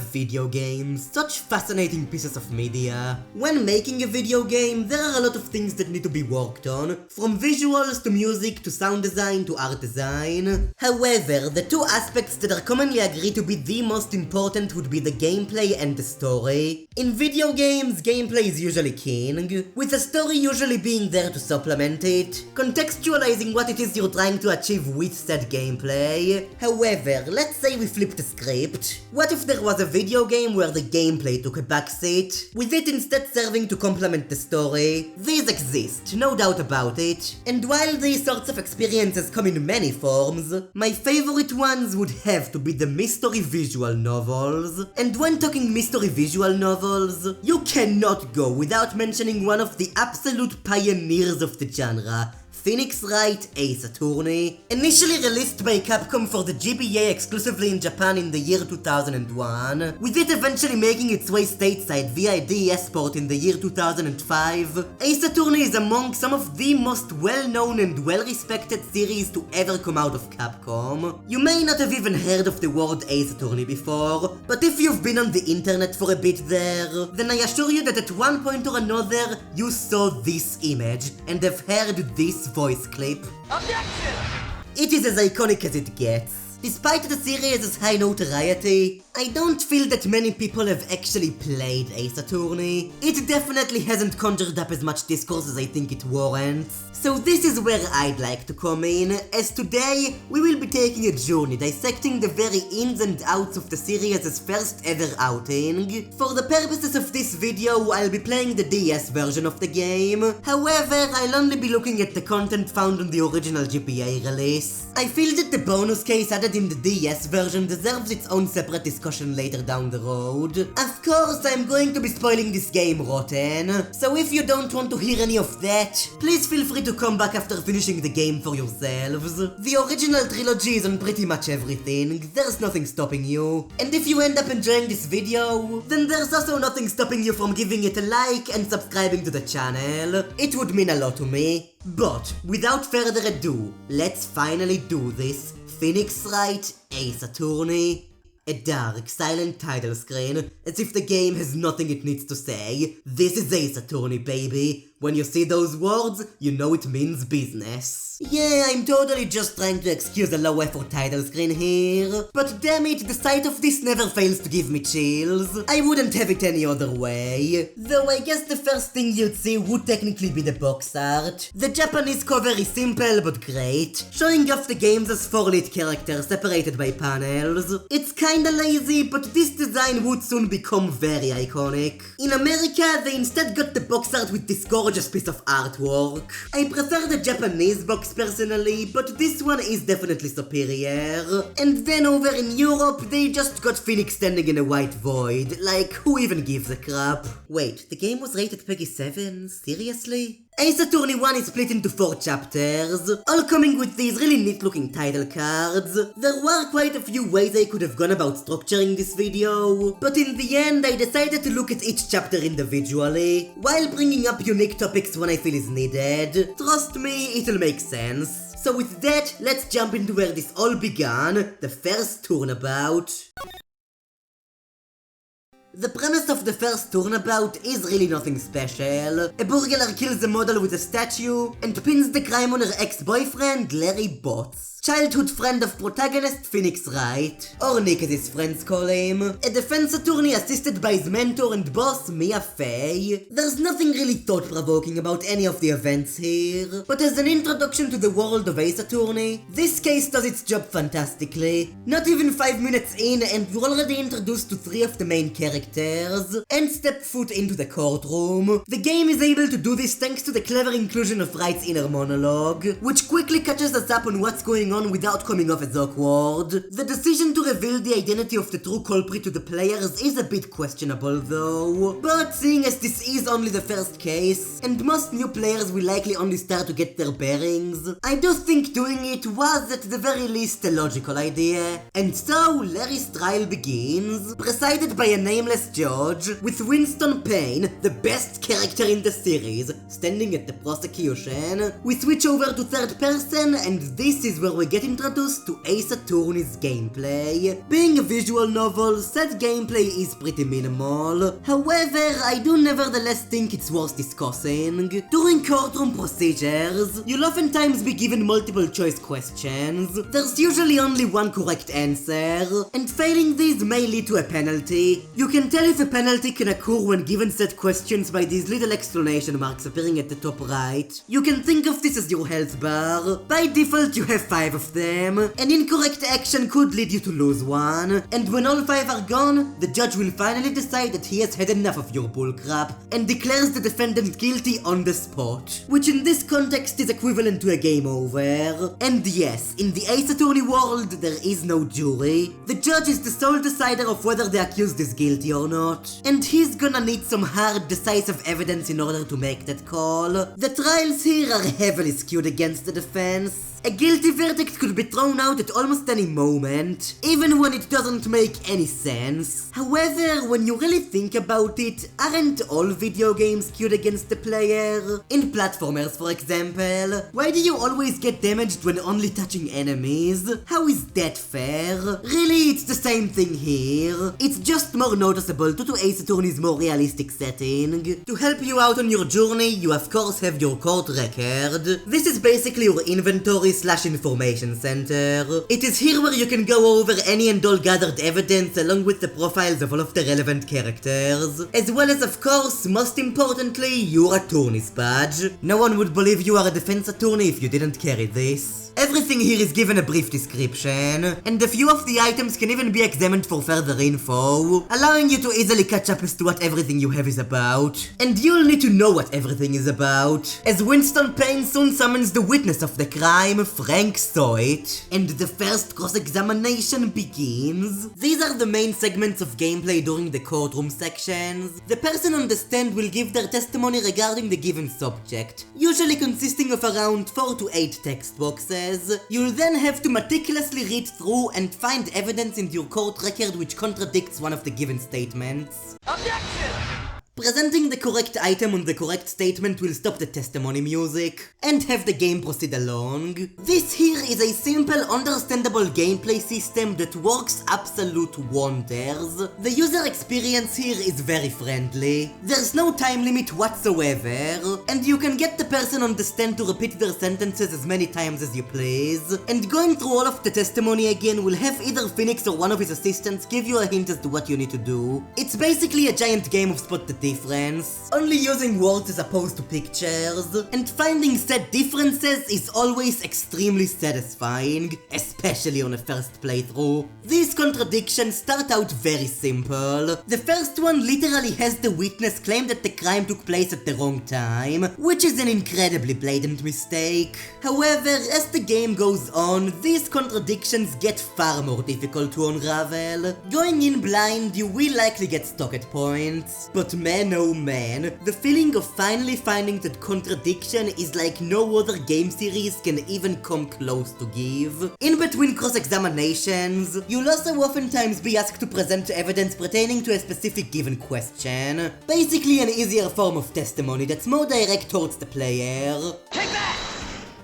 video games, such fascinating pieces of media. When making a video game, there are a lot of things that need to be worked on, from visuals to music to sound design to art design. However, the two aspects that are commonly agreed to be the most important would be the gameplay and the story. In video games, gameplay is usually king, with the story usually being there to supplement it, contextualizing what it is you're trying to achieve with said gameplay. However, let's say we flip the script. What if there was a video game where the gameplay took a backseat, with it instead serving to complement the story? These exist, no doubt about it, and while these sorts of experiences come in many forms, my favorite ones would have to be the mystery visual novels. And when talking mystery visual novels, you cannot go without mentioning one of the absolute pioneers of the genre, Wright Ace Attorney. Initially released by Capcom for the GBA exclusively in Japan in the year 2001, with it eventually making its way stateside via DS port in the year 2005, Ace Attorney is among some of the most well-known and well-respected series to ever come out of Capcom. You may not have even heard of the word Ace Attorney before, but if you've been on the internet for a bit there, then I assure you that at one point or another, you saw this image and have heard this voice clip. Objection! It is as iconic as it gets. Despite the series' high notoriety, I don't feel that many people have actually played Ace Attorney. It definitely hasn't conjured up as much discourse as I think it warrants. So this is where I'd like to come in, as today we will be taking a journey dissecting the very ins and outs of the series' first ever outing. For the purposes of this video, I'll be playing the DS version of the game. However, I'll only be looking at the content found on the original GBA release. I feel that the bonus case added in the DS version deserves its own separate discussion later down the road. Of course, I'm going to be spoiling this game rotten, so if you don't want to hear any of that, please feel free to come back after finishing the game for yourselves. The original trilogy is on pretty much everything, there's nothing stopping you. And if you end up enjoying this video, then there's also nothing stopping you from giving it a like and subscribing to the channel. It would mean a lot to me. But without further ado, let's finally do this. Wright Ace Attorney. A dark, silent title screen, as if the game has nothing it needs to say. This is Ace Attorney, baby. When you see those words, you know it means business. Yeah, I'm totally just trying to excuse a low effort title screen here. But damn it, the sight of this never fails to give me chills. I wouldn't have it any other way. Though I guess the first thing you'd see would technically be the box art. The Japanese cover is simple but great, showing off the games as 4 lead characters separated by panels. It's kinda lazy, but this design would soon become very iconic. In America, they instead got the box art with this gorgeous piece of artwork. I prefer the Japanese box personally, but this one is definitely superior. And then over in Europe, they just got Phoenix standing in a white void. Like, who even gives a crap? Wait, the game was rated PEGI 7? Seriously? Ace Attorney 1 is split into 4 chapters, all coming with these really neat looking title cards. There were quite a few ways I could have gone about structuring this video, but in the end I decided to look at each chapter individually, while bringing up unique topics when I feel is needed. Trust me, it'll make sense. So with that, let's jump into where this all began, the first Turnabout. The premise of the first Turnabout is really nothing special. A burglar kills a model with a statue and pins the crime on her ex-boyfriend, Larry Botts, childhood friend of protagonist Wright, or Nick as his friends call him, a defense attorney assisted by his mentor and boss, Mia Fey. There's nothing really thought-provoking about any of the events here, but as an introduction to the world of Ace Attorney, this case does its job fantastically. Not even 5 minutes in and we're already introduced to 3 of the main characters, and step foot into the courtroom. The game is able to do this thanks to the clever inclusion of Wright's inner monologue, which quickly catches us up on what's going on without coming off as awkward. The decision to reveal the identity of the true culprit to the players is a bit questionable though, but seeing as this is only the first case, and most new players will likely only start to get their bearings, I do think doing it was at the very least a logical idea. And so Larry's trial begins, presided by a nameless judge, with Winston Payne, the best character in the series, standing at the prosecution. We switch over to third person, and this is where we get introduced to Ace Attorney's gameplay. Being a visual novel, said gameplay is pretty minimal. However, I do nevertheless think it's worth discussing. During courtroom procedures, you'll oftentimes be given multiple choice questions. There's usually only one correct answer, and failing these may lead to a penalty. You can tell if a penalty can occur when given set questions by these little exclamation marks appearing at the top right. You can think of this as your health bar. By default you have 5 of them. An incorrect action could lead you to lose one, and when all 5 are gone, the judge will finally decide that he has had enough of your bullcrap and declares the defendant guilty on the spot, which in this context is equivalent to a game over. And yes, in the Ace Attorney world there is no jury. The judge is the sole decider of whether the accused is guilty or not, and he's gonna need some hard, decisive evidence in order to make that call. The trials here are heavily skewed against the defense. A guilty verdict could be thrown out at almost any moment, even when it doesn't make any sense. However, when you really think about it, aren't all video games skewed against the player? In platformers, for example, why do you always get damaged when only touching enemies? How is that fair? Really, it's the same thing here. It's just more noticeable due to Ace Attorney's more realistic setting. To help you out on your journey, you of course have your court record. This is basically your inventory / information center. It is here where you can go over any and all gathered evidence along with the profiles of all of the relevant characters, as well as of course, most importantly, your attorney's badge. No one would believe you are a defense attorney if you didn't carry this. Everything here is given a brief description, and a few of the items can even be examined for further info, allowing you to easily catch up as to what everything you have is about. And you'll need to know what everything is about, as Winston Payne soon summons the witness of the crime, Frank Soit, and the first cross-examination begins. These are the main segments of gameplay during the courtroom sections. The person on the stand will give their testimony regarding the given subject, usually consisting of around 4 to 8 text boxes. You'll then have to meticulously read through and find evidence in your court record which contradicts one of the given statements. Objection! Presenting the correct item on the correct statement will stop the testimony music and have the game proceed along. This here is a simple, understandable gameplay system that works absolute wonders. The user experience here is very friendly. There's no time limit whatsoever, and you can get the person on the stand to repeat their sentences as many times as you please. And going through all of the testimony again will have either Phoenix or one of his assistants give you a hint as to what you need to do. It's basically a giant game of spot the difference, only using words as opposed to pictures, and finding said differences is always extremely satisfying, especially on a first playthrough. These contradictions start out very simple. The first one literally has the witness claim that the crime took place at the wrong time, which is an incredibly blatant mistake. However, as the game goes on, these contradictions get far more difficult to unravel. Going in blind, you will likely get stuck at points, but man oh man, the feeling of finally finding that contradiction is like no other game series can even come close to give. In between cross-examinations, you'll also oftentimes be asked to present evidence pertaining to a specific given question. Basically an easier form of testimony that's more direct towards the player. Take that!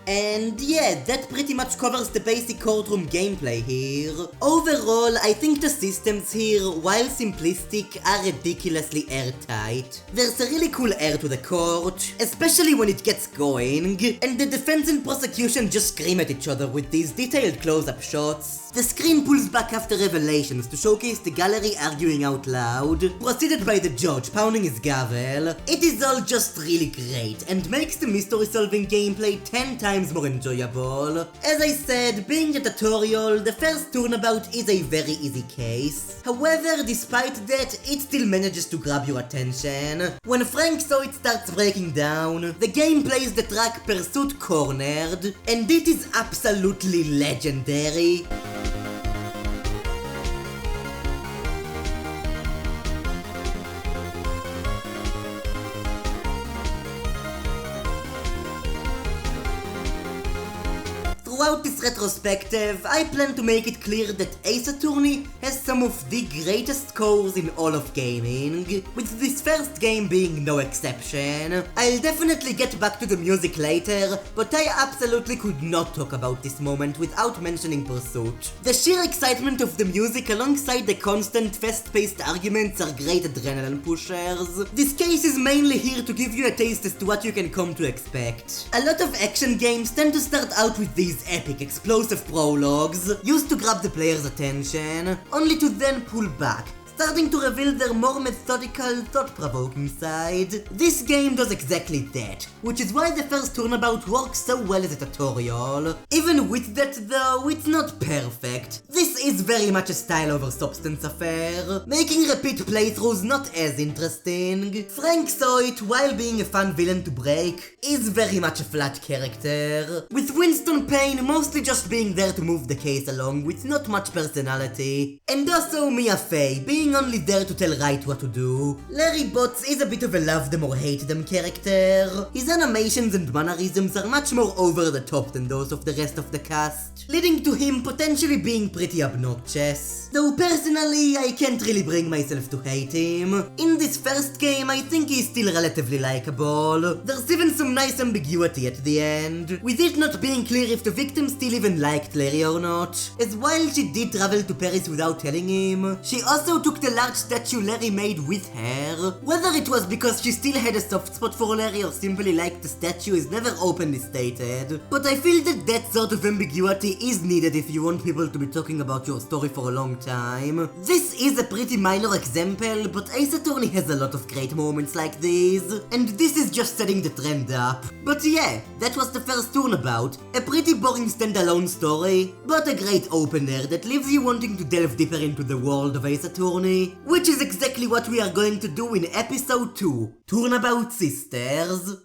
And yeah, that pretty much covers the basic courtroom gameplay here. Overall, I think the systems here, while simplistic, are ridiculously airtight. There's a really cool air to the court, especially when it gets going, and the defense and prosecution just scream at each other with these detailed close-up shots. The screen pulls back after revelations to showcase the gallery arguing out loud, preceded by the judge pounding his gavel. It is all just really great, and makes the mystery-solving gameplay 10 times more enjoyable. As I said, being a tutorial, the first turnabout is a very easy case. However, despite that, it still manages to grab your attention. When Frank Soit starts breaking down, the game plays the track Pursuit Cornered, and it is absolutely legendary. Throughout this retrospective, I plan to make it clear that Ace Attorney has some of the greatest scores in all of gaming, with this first game being no exception. I'll definitely get back to the music later, but I absolutely could not talk about this moment without mentioning Pursuit. The sheer excitement of the music alongside the constant fast-paced arguments are great adrenaline pushers. This case is mainly here to give you a taste as to what you can come to expect. A lot of action games tend to start out with these epic explosive prologues, used to grab the player's attention, only to then pull back, starting to reveal their more methodical, thought-provoking side. This game does exactly that, which is why the first Turnabout works so well as a tutorial. Even with that though, it's not perfect. This is very much a style over substance affair, making repeat playthroughs not as interesting. Frank Soit, while being a fun villain to break, is very much a flat character, with Winston Payne mostly just being there to move the case along with not much personality, and also Mia Fey being only there to tell Wright what to do. Larry Botts is a bit of a love them or hate them character. His animations and mannerisms are much more over the top than those of the rest of the cast, leading to him potentially being pretty obnoxious. Though personally, I can't really bring myself to hate him. In this first game, I think he's still relatively likable. There's even some nice ambiguity at the end, with it not being clear if the victim still even liked Larry or not, as while she did travel to Paris without telling him, she also took the large statue Larry made with her. Whether it was because she still had a soft spot for Larry or simply liked the statue is never openly stated, but I feel that that sort of ambiguity is needed if you want people to be talking about your story for a long time. This is a pretty minor example, but Ace Attorney has a lot of great moments like these, and this is just setting the trend up. But yeah, that was the first Turnabout. A pretty boring standalone story, but a great opener that leaves you wanting to delve deeper into the world of Ace Attorney, which is exactly what we are going to do in episode 2, Turnabout Sisters.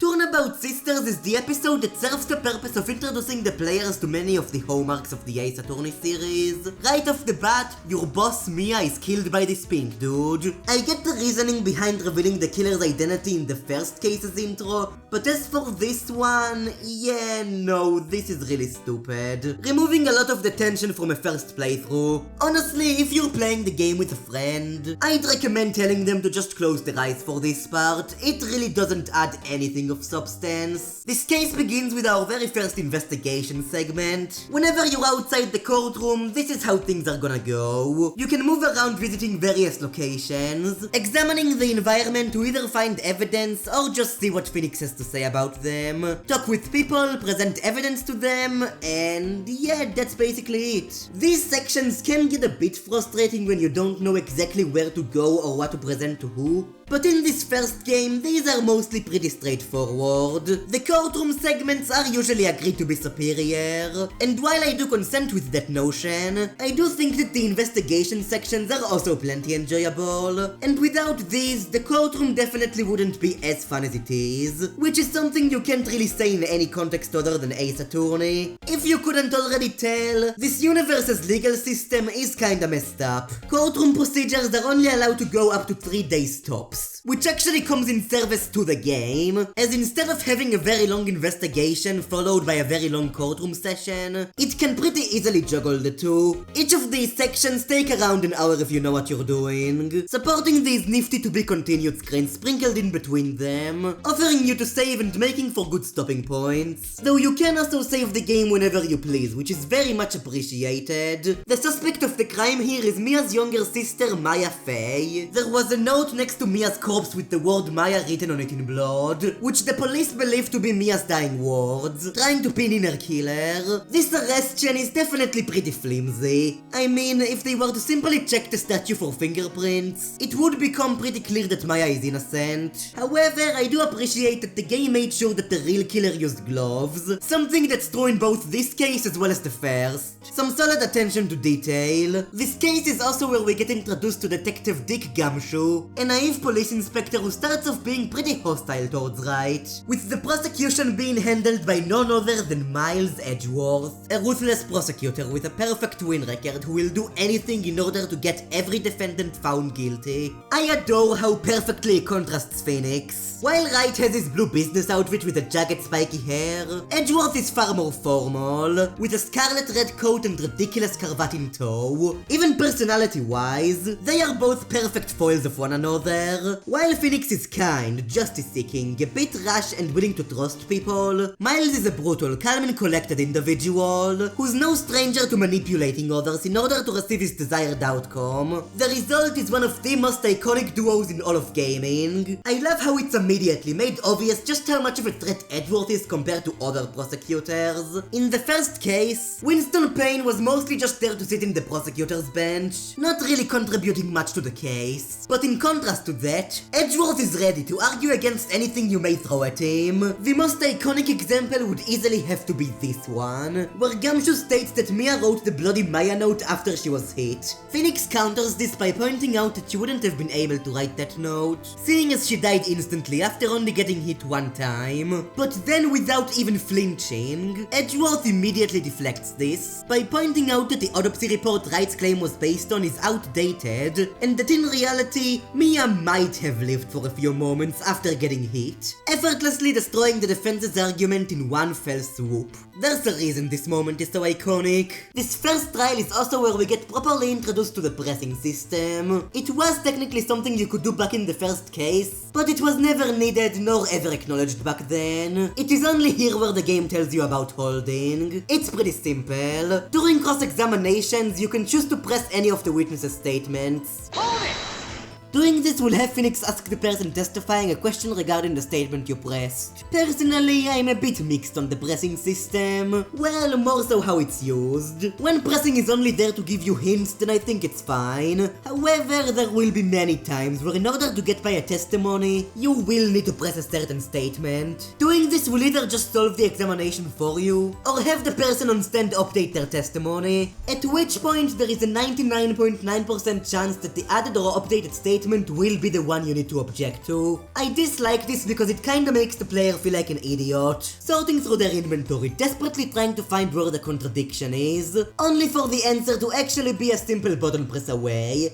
Turnabout Sisters is the episode that serves the purpose of introducing the players to many of the hallmarks of the Ace Attorney series. Right off the bat, your boss Mia is killed by this pink dude. I get the reasoning behind revealing the killer's identity in the first case's intro, but as for this one, yeah, no, this is really stupid, removing a lot of the tension from a first playthrough. Honestly, if you're playing the game with a friend, I'd recommend telling them to just close their eyes for this part. It really doesn't add anything of substance. This case begins with our very first investigation segment. Whenever you're outside the courtroom, this is how things are gonna go. You can move around visiting various locations, examining the environment to either find evidence or just see what Phoenix has to say about them, talk with people, present evidence to them, and yeah, that's basically it. These sections can get a bit frustrating when you don't know exactly where to go or what to present to who, but in this first game, these are mostly pretty straightforward. The courtroom segments are usually agreed to be superior, and while I do consent with that notion, I do think that the investigation sections are also plenty enjoyable, and without these, the courtroom definitely wouldn't be as fun as it is, which is something you can't really say in any context other than Ace Attorney. If you couldn't already tell, this universe's legal system is kinda messed up. Courtroom procedures are only allowed to go up to 3 days tops, which actually comes in service to the game, as instead of having a very long investigation followed by a very long courtroom session, it can pretty easily juggle the two. Each of these sections take around an hour if you know what you're doing, supporting these nifty to be continued screens sprinkled in between them, offering you to save and making for good stopping points, though you can also save the game whenever you please, which is very much appreciated. The suspect of the crime here is Mia's younger sister Maya Fey. There was a note next to Mia's corpse with the word Maya written on it in blood, which the police believe to be Mia's dying words, trying to pin in her killer. This arrest chain is definitely pretty flimsy. I mean, if they were to simply check the statue for fingerprints, it would become pretty clear that Maya is innocent. However, I do appreciate that the game made sure that the real killer used gloves, something that's true in both this case as well as the first. Some solid attention to detail. This case is also where we get introduced to Detective Dick Gumshoe, a naive police police inspector who starts off being pretty hostile towards Wright, with the prosecution being handled by none other than Miles Edgeworth, a ruthless prosecutor with a perfect win record who will do anything in order to get every defendant found guilty. I adore how perfectly he contrasts Phoenix. While Wright has his blue business outfit with a jagged spiky hair, Edgeworth is far more formal, with a scarlet red coat and ridiculous cravat in tow. Even personality-wise, they are both perfect foils of one another. While Phoenix is kind, justice-seeking, a bit rash and willing to trust people, Miles is a brutal, calm and collected individual, who's no stranger to manipulating others in order to receive his desired outcome. The result is one of the most iconic duos in all of gaming. I love how it's immediately made obvious just how much of a threat Edgeworth is compared to other prosecutors. In the first case, Winston Payne was mostly just there to sit in the prosecutor's bench, not really contributing much to the case. But in contrast to that, Edgeworth is ready to argue against anything you may throw at him. The most iconic example would easily have to be this one, where Gumshoe states that Mia wrote the bloody Maya note after she was hit. Phoenix counters this by pointing out that she wouldn't have been able to write that note, seeing as she died instantly after only getting hit one time. But then, without even flinching, Edgeworth immediately deflects this by pointing out that the autopsy report Wright's claim was based on is outdated, and that in reality, Mia might have lived for a few moments after getting hit, effortlessly destroying the defense's argument in one fell swoop. There's a reason this moment is so iconic. This first trial is also where we get properly introduced to the pressing system. It was technically something you could do back in the first case, but it was never needed nor ever acknowledged back then. It is only here where the game tells you about holding. It's pretty simple. During cross-examinations, you can choose to press any of the witnesses' statements. Hold it! Doing this will have Phoenix ask the person testifying a question regarding the statement you pressed. Personally, I'm a bit mixed on the pressing system. Well, more so how it's used. When pressing is only there to give you hints, then I think it's fine. However, there will be many times where in order to get by a testimony, you will need to press a certain statement. Doing this will either just solve the examination for you, or have the person on stand update their testimony, at which point there is a 99.9% chance that the added or updated statement will be the one you need to object to. I dislike this because it kinda makes the player feel like an idiot, sorting through their inventory, desperately trying to find where the contradiction is, only for the answer to actually be a simple button press away.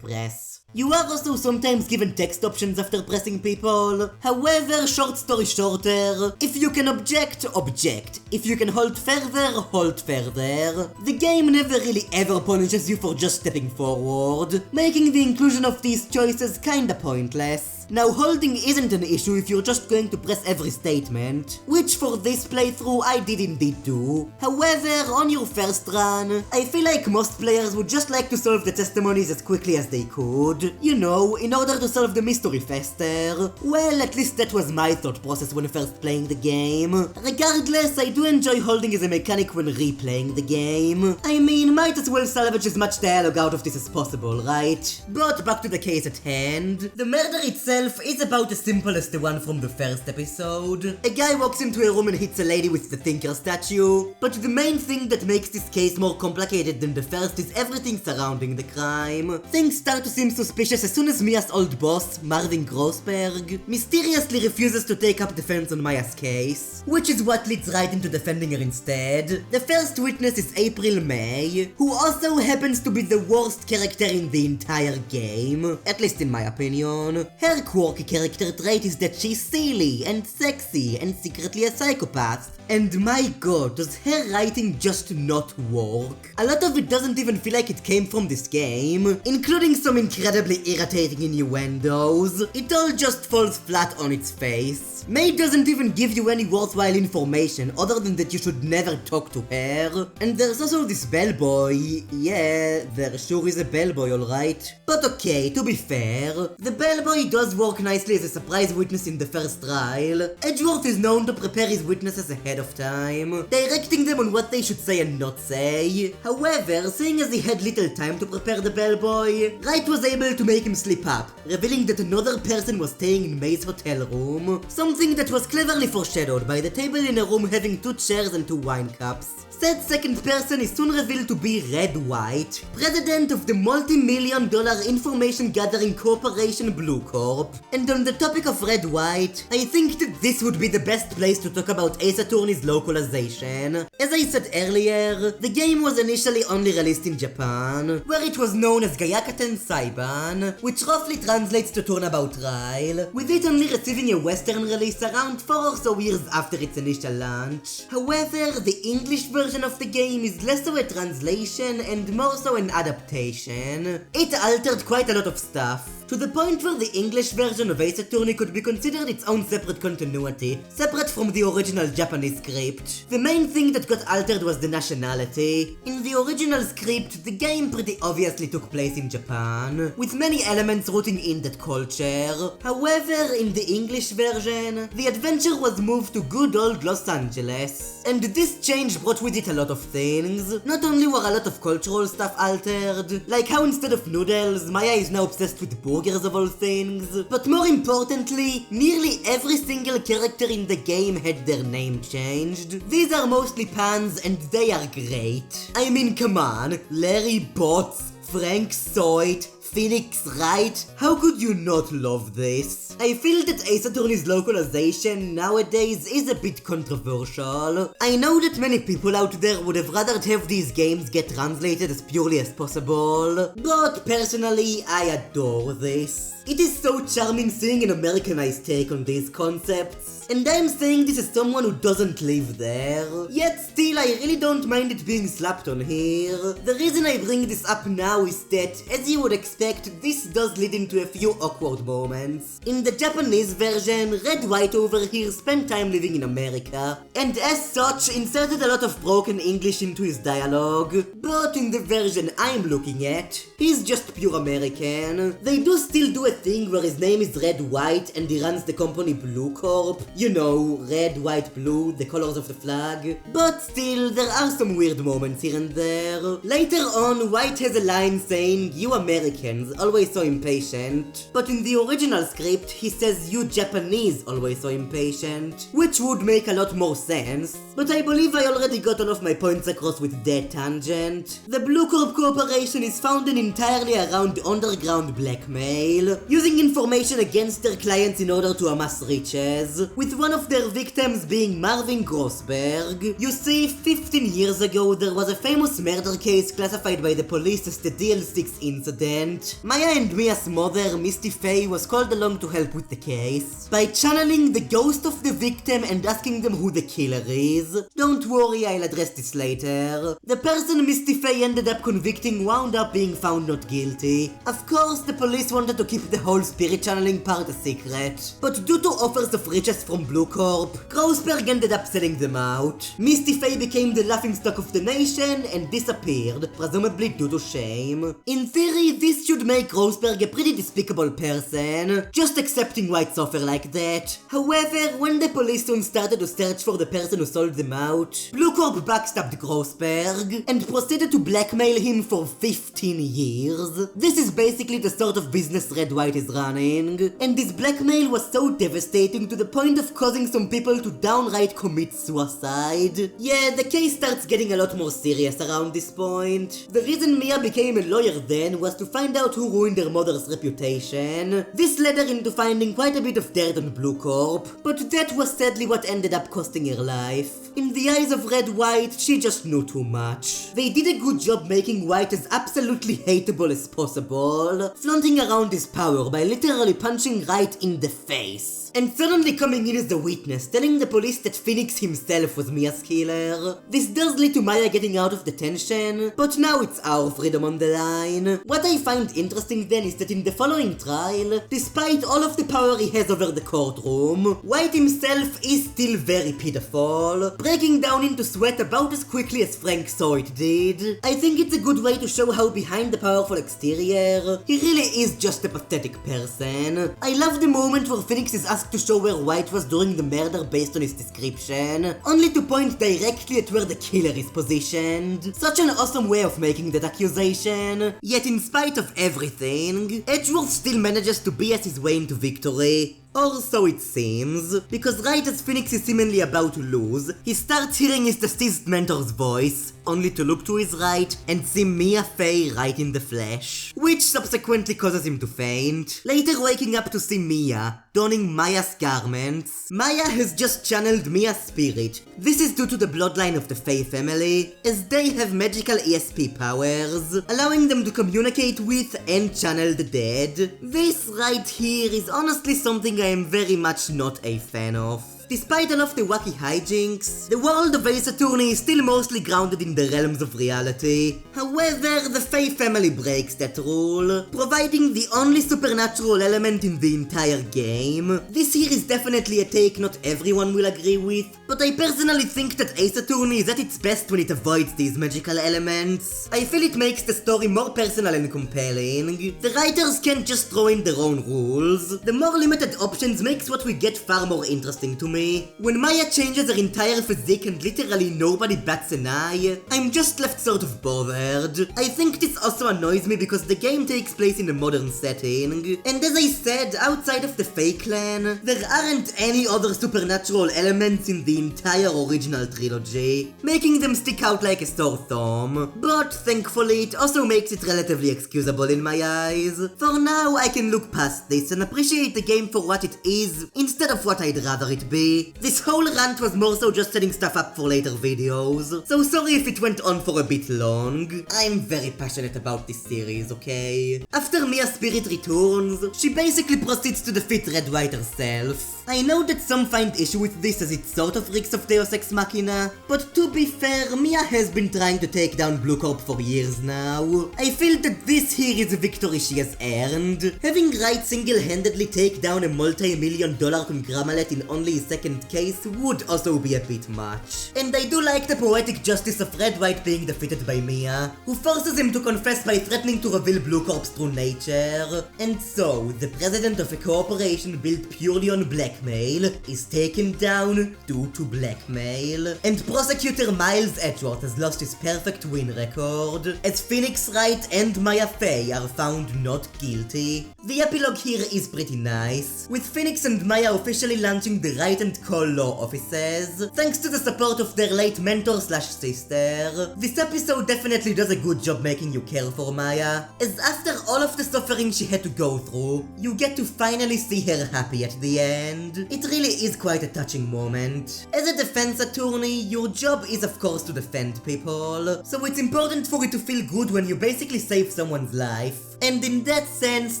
Press. You are also sometimes given text options after pressing people. However, short story shorter, if you can object, object. If you can hold further, hold further. The game never really ever punishes you for just stepping forward, making the inclusion of these choices kinda pointless. Now, holding isn't an issue if you're just going to press every statement, which for this playthrough I did indeed do. However, on your first run, I feel like most players would just like to solve the testimonies as quickly as they could. You know, in order to solve the mystery faster. Well, at least that was my thought process when first playing the game. Regardless, I do enjoy holding as a mechanic when replaying the game. I mean, might as well salvage as much dialogue out of this as possible, right? But back to the case at hand. The murder itself is about as simple as the one from the first episode. A guy walks into a room and hits a lady with the thinker statue, but the main thing that makes this case more complicated than the first is everything surrounding the crime. Things start to seem suspicious as soon as Mia's old boss, Marvin Grossberg, mysteriously refuses to take up defense on Maya's case, which is what leads right into defending her instead. The first witness is April May, who also happens to be the worst character in the entire game, at least in my opinion. Her quirky character trait is that she's silly and sexy and secretly a psychopath. And my god, does her writing just not work? A lot of it doesn't even feel like it came from this game, including some incredibly irritating innuendos. It all just falls flat on its face. May doesn't even give you any worthwhile information other than that you should never talk to her. And there's also this bellboy. Yeah, there sure is a bellboy, alright. But okay, to be fair, the bellboy does work nicely as a surprise witness in the first trial. Edgeworth is known to prepare his witnesses ahead of time, directing them on what they should say and not say. However, seeing as he had little time to prepare the bellboy, Wright was able to make him slip up, revealing that another person was staying in May's hotel room, something that was cleverly foreshadowed by the table in a room having 2 chairs and 2 wine cups. Said second person is soon revealed to be Red White, president of the multi-million-dollar information gathering corporation Blue Corp. And on the topic of Red White, I think that this would be the best place to talk about Ace Attorney's localization. As I said earlier, the game was initially only released in Japan, where it was known as Gayakaten Saiban, which roughly translates to Turnabout Trial, with it only receiving a Western release around 4 or so years after its initial launch. However, the English version of the game is less so a translation and more so an adaptation. It altered quite a lot of stuff, to the point where the English version of Ace Attorney could be considered its own separate continuity, separate from the original Japanese script. The main thing that got altered was the nationality. In the original script, the game pretty obviously took place in Japan, with many elements rooting in that culture. However, in the English version, the adventure was moved to good old Los Angeles. And this change brought with it a lot of things. Not only were a lot of cultural stuff altered, like how instead of noodles, Maya is now obsessed with burgers of all things, but more importantly, nearly every single character in the game had their name changed. These are mostly puns and they are great. I mean, come on, Larry Potts, Frank Soit, Phoenix Wright, how could you not love this? I feel that Ace Attorney's localization nowadays is a bit controversial. I know that many people out there would have rather have these games get translated as purely as possible, but personally I adore this. It is so charming seeing an Americanized take on these concepts, and I'm saying this as someone who doesn't live there. Yet still, I really don't mind it being slapped on here. The reason I bring this up now is that, as you would expect, this does lead into a few awkward moments. In the Japanese version, Red White over here spent time living in America, and as such, inserted a lot of broken English into his dialogue. But in the version I'm looking at, he's just pure American. They do still do a thing where his name is Red White and he runs the company Blue Corp. You know, red, white, blue, the colors of the flag. But still, there are some weird moments here and there. Later on, White has a line saying, "You Americans, always so impatient." But in the original script, he says, "You Japanese, always so impatient." Which would make a lot more sense. But I believe I already got all of my points across with that tangent. The Blue Corp Corporation is founded entirely around underground blackmail, using information against their clients in order to amass riches, with one of their victims being Marvin Grossberg. You see, 15 years ago there was a famous murder case classified by the police as the DL6 incident. Maya and Mia's mother, Misty Faye, was called along to help with the case by channeling the ghost of the victim and asking them who the killer is. Don't worry, I'll address this later. The person Misty Faye ended up convicting wound up being found not guilty. Of course, the police wanted to keep the whole spirit channeling part a secret, but due to offers of riches from Blue Corp, Grossberg ended up selling them out. Misty Faye became the laughingstock of the nation and disappeared, presumably due to shame. In theory, this should make Grossberg a pretty despicable person, just accepting White's offer like that. However, when the police soon started to search for the person who sold them out, Blue Corp backstabbed Grossberg and proceeded to blackmail him for 15 years. This is basically the sort of business Red White is running, and this blackmail was so devastating to the point of causing some people to downright commit suicide. Yeah, the case starts getting a lot more serious around this point. The reason Mia became a lawyer then was to find out who ruined her mother's reputation. This led her into finding quite a bit of dirt on Blue Corp, but that was sadly what ended up costing her life. In the eyes of Red White, she just knew too much. They did a good job making White as absolutely hateable as possible, flaunting around his power by literally punching Wright in the face, and suddenly coming in as a witness, telling the police that Phoenix himself was Mia's killer. This does lead to Maya getting out of detention, but now it's our freedom on the line. What I find interesting then is that in the following trial, despite all of the power he has over the courtroom, White himself is still very pitiful, breaking down into sweat about as quickly as Frank Soit did. I think it's a good way to show how behind the powerful exterior, he really is just a pathetic person. I love the moment where Phoenix is asked to show where White was during the murder based on his description, only to point directly at where the killer is positioned. Such an awesome way of making that accusation. Yet in spite of everything, Edgeworth still manages to BS his way into victory. Or so it seems, because right as Phoenix is seemingly about to lose, he starts hearing his deceased mentor's voice, only to look to his right and see Mia Fey right in the flesh, which subsequently causes him to faint, later waking up to see Mia, donning Maya's garments. Maya has just channeled Mia's spirit. This is due to the bloodline of the Fey family, as they have magical ESP powers, allowing them to communicate with and channel the dead. This right here is honestly something I am very much not a fan of. Despite all of the wacky hijinks, the world of Ace Attorney is still mostly grounded in the realms of reality. However, the Fey family breaks that rule, providing the only supernatural element in the entire game. This here is definitely a take not everyone will agree with, but I personally think that Ace Attorney is at its best when it avoids these magical elements. I feel it makes the story more personal and compelling. The writers can't just throw in their own rules. The more limited options makes what we get far more interesting to me. When Maya changes her entire physique and literally nobody bats an eye, I'm just left sort of bothered. I think this also annoys me because the game takes place in a modern setting, and as I said, outside of the Fey clan, there aren't any other supernatural elements in the entire original trilogy, making them stick out like a sore thumb. But thankfully, it also makes it relatively excusable in my eyes. For now, I can look past this and appreciate the game for what it is, instead of what I'd rather it be. This whole rant was more so just setting stuff up for later videos, so sorry if it went on for a bit long. I'm very passionate about this series, okay? After Mia's spirit returns, she basically proceeds to defeat Red White herself. I know that some find issue with this as it sort of reeks of Deus Ex Machina, but to be fair, Mia has been trying to take down Blue Corp for years now. I feel that this here is a victory she has earned. Having Wright single-handedly take down a multi-million-dollar conglomerate in only a second case would also be a bit much. And I do like the poetic justice of Red White being defeated by Mia, who forces him to confess by threatening to reveal Blue Corp's true nature. And so, the president of a corporation built purely on blackmail is taken down due to blackmail. And prosecutor Miles Edgeworth has lost his perfect win record, as Phoenix Wright and Maya Fey are found not guilty. The epilogue here is pretty nice, with Phoenix and Maya officially launching the Write and Call law offices, thanks to the support of their late mentor/sister. This episode definitely does a good job making you care for Maya, as after all of the suffering she had to go through, you get to finally see her happy at the end. It really is quite a touching moment. As a defense attorney, your job is of course to defend people, so it's important for it to feel good when you basically save someone's life. And in that sense,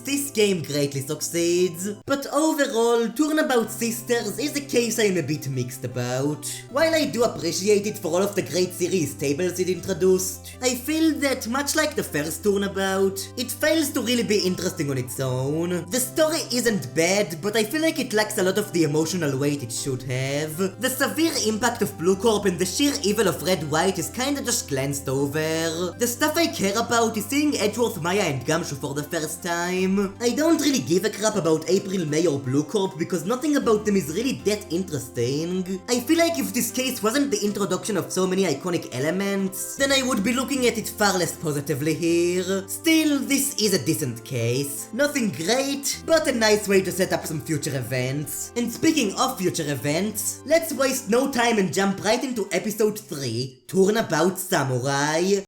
this game greatly succeeds. But overall, Turnabout Sisters is a case I'm a bit mixed about. While I do appreciate it for all of the great series tables it introduced, I feel that, much like the first Turnabout, it fails to really be interesting on its own. The story isn't bad, but I feel like it lacks a lot of the emotional weight it should have. The severe impact of Blue Corp and the sheer evil of Red White is kinda just glanced over. The stuff I care about is seeing Edgeworth, Maya and Gumshoe for the first time. I don't really give a crap about April, May or Blue Corp because nothing about them is really that interesting. I feel like if this case wasn't the introduction of so many iconic elements, then I would be looking at it far less positively here. Still, this is a decent case. Nothing great, but a nice way to set up some future events. And speaking of future events, let's waste no time and jump right into episode 3, Turnabout Samurai.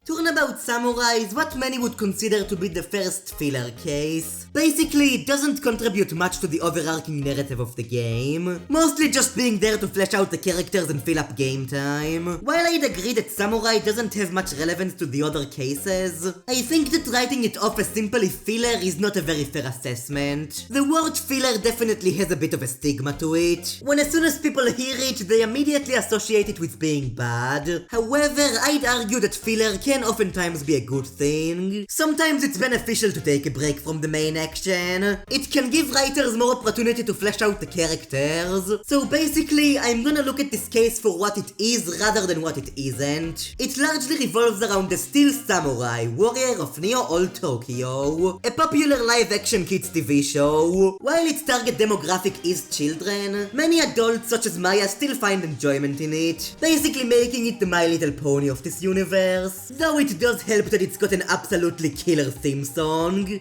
Turnabout Samurai is what many would consider to be the first filler case. Basically, it doesn't contribute much to the overarching narrative of the game, mostly just being there to flesh out the characters and fill up game time. While I'd agree that Samurai doesn't have much relevance to the other cases, I think that writing it off as simply filler is not a very fair assessment. The word filler definitely has a bit of a stigma to it, when as soon as people hear it, they immediately associate it with being bad. However, I'd argue that filler can oftentimes be a good thing. Sometimes it's beneficial to take a break from the main action. It can give writers more opportunity to flesh out the characters. So basically, I'm gonna look at this case for what it is rather than what it isn't. It largely revolves around the Steel Samurai, warrior of Neo-Old Tokyo, a popular live-action kids TV show. While its target demographic is children, many adults such as Maya still find enjoyment in it, basically making it the My Little Pony of this universe. Though it does help that it's got an absolutely killer theme song.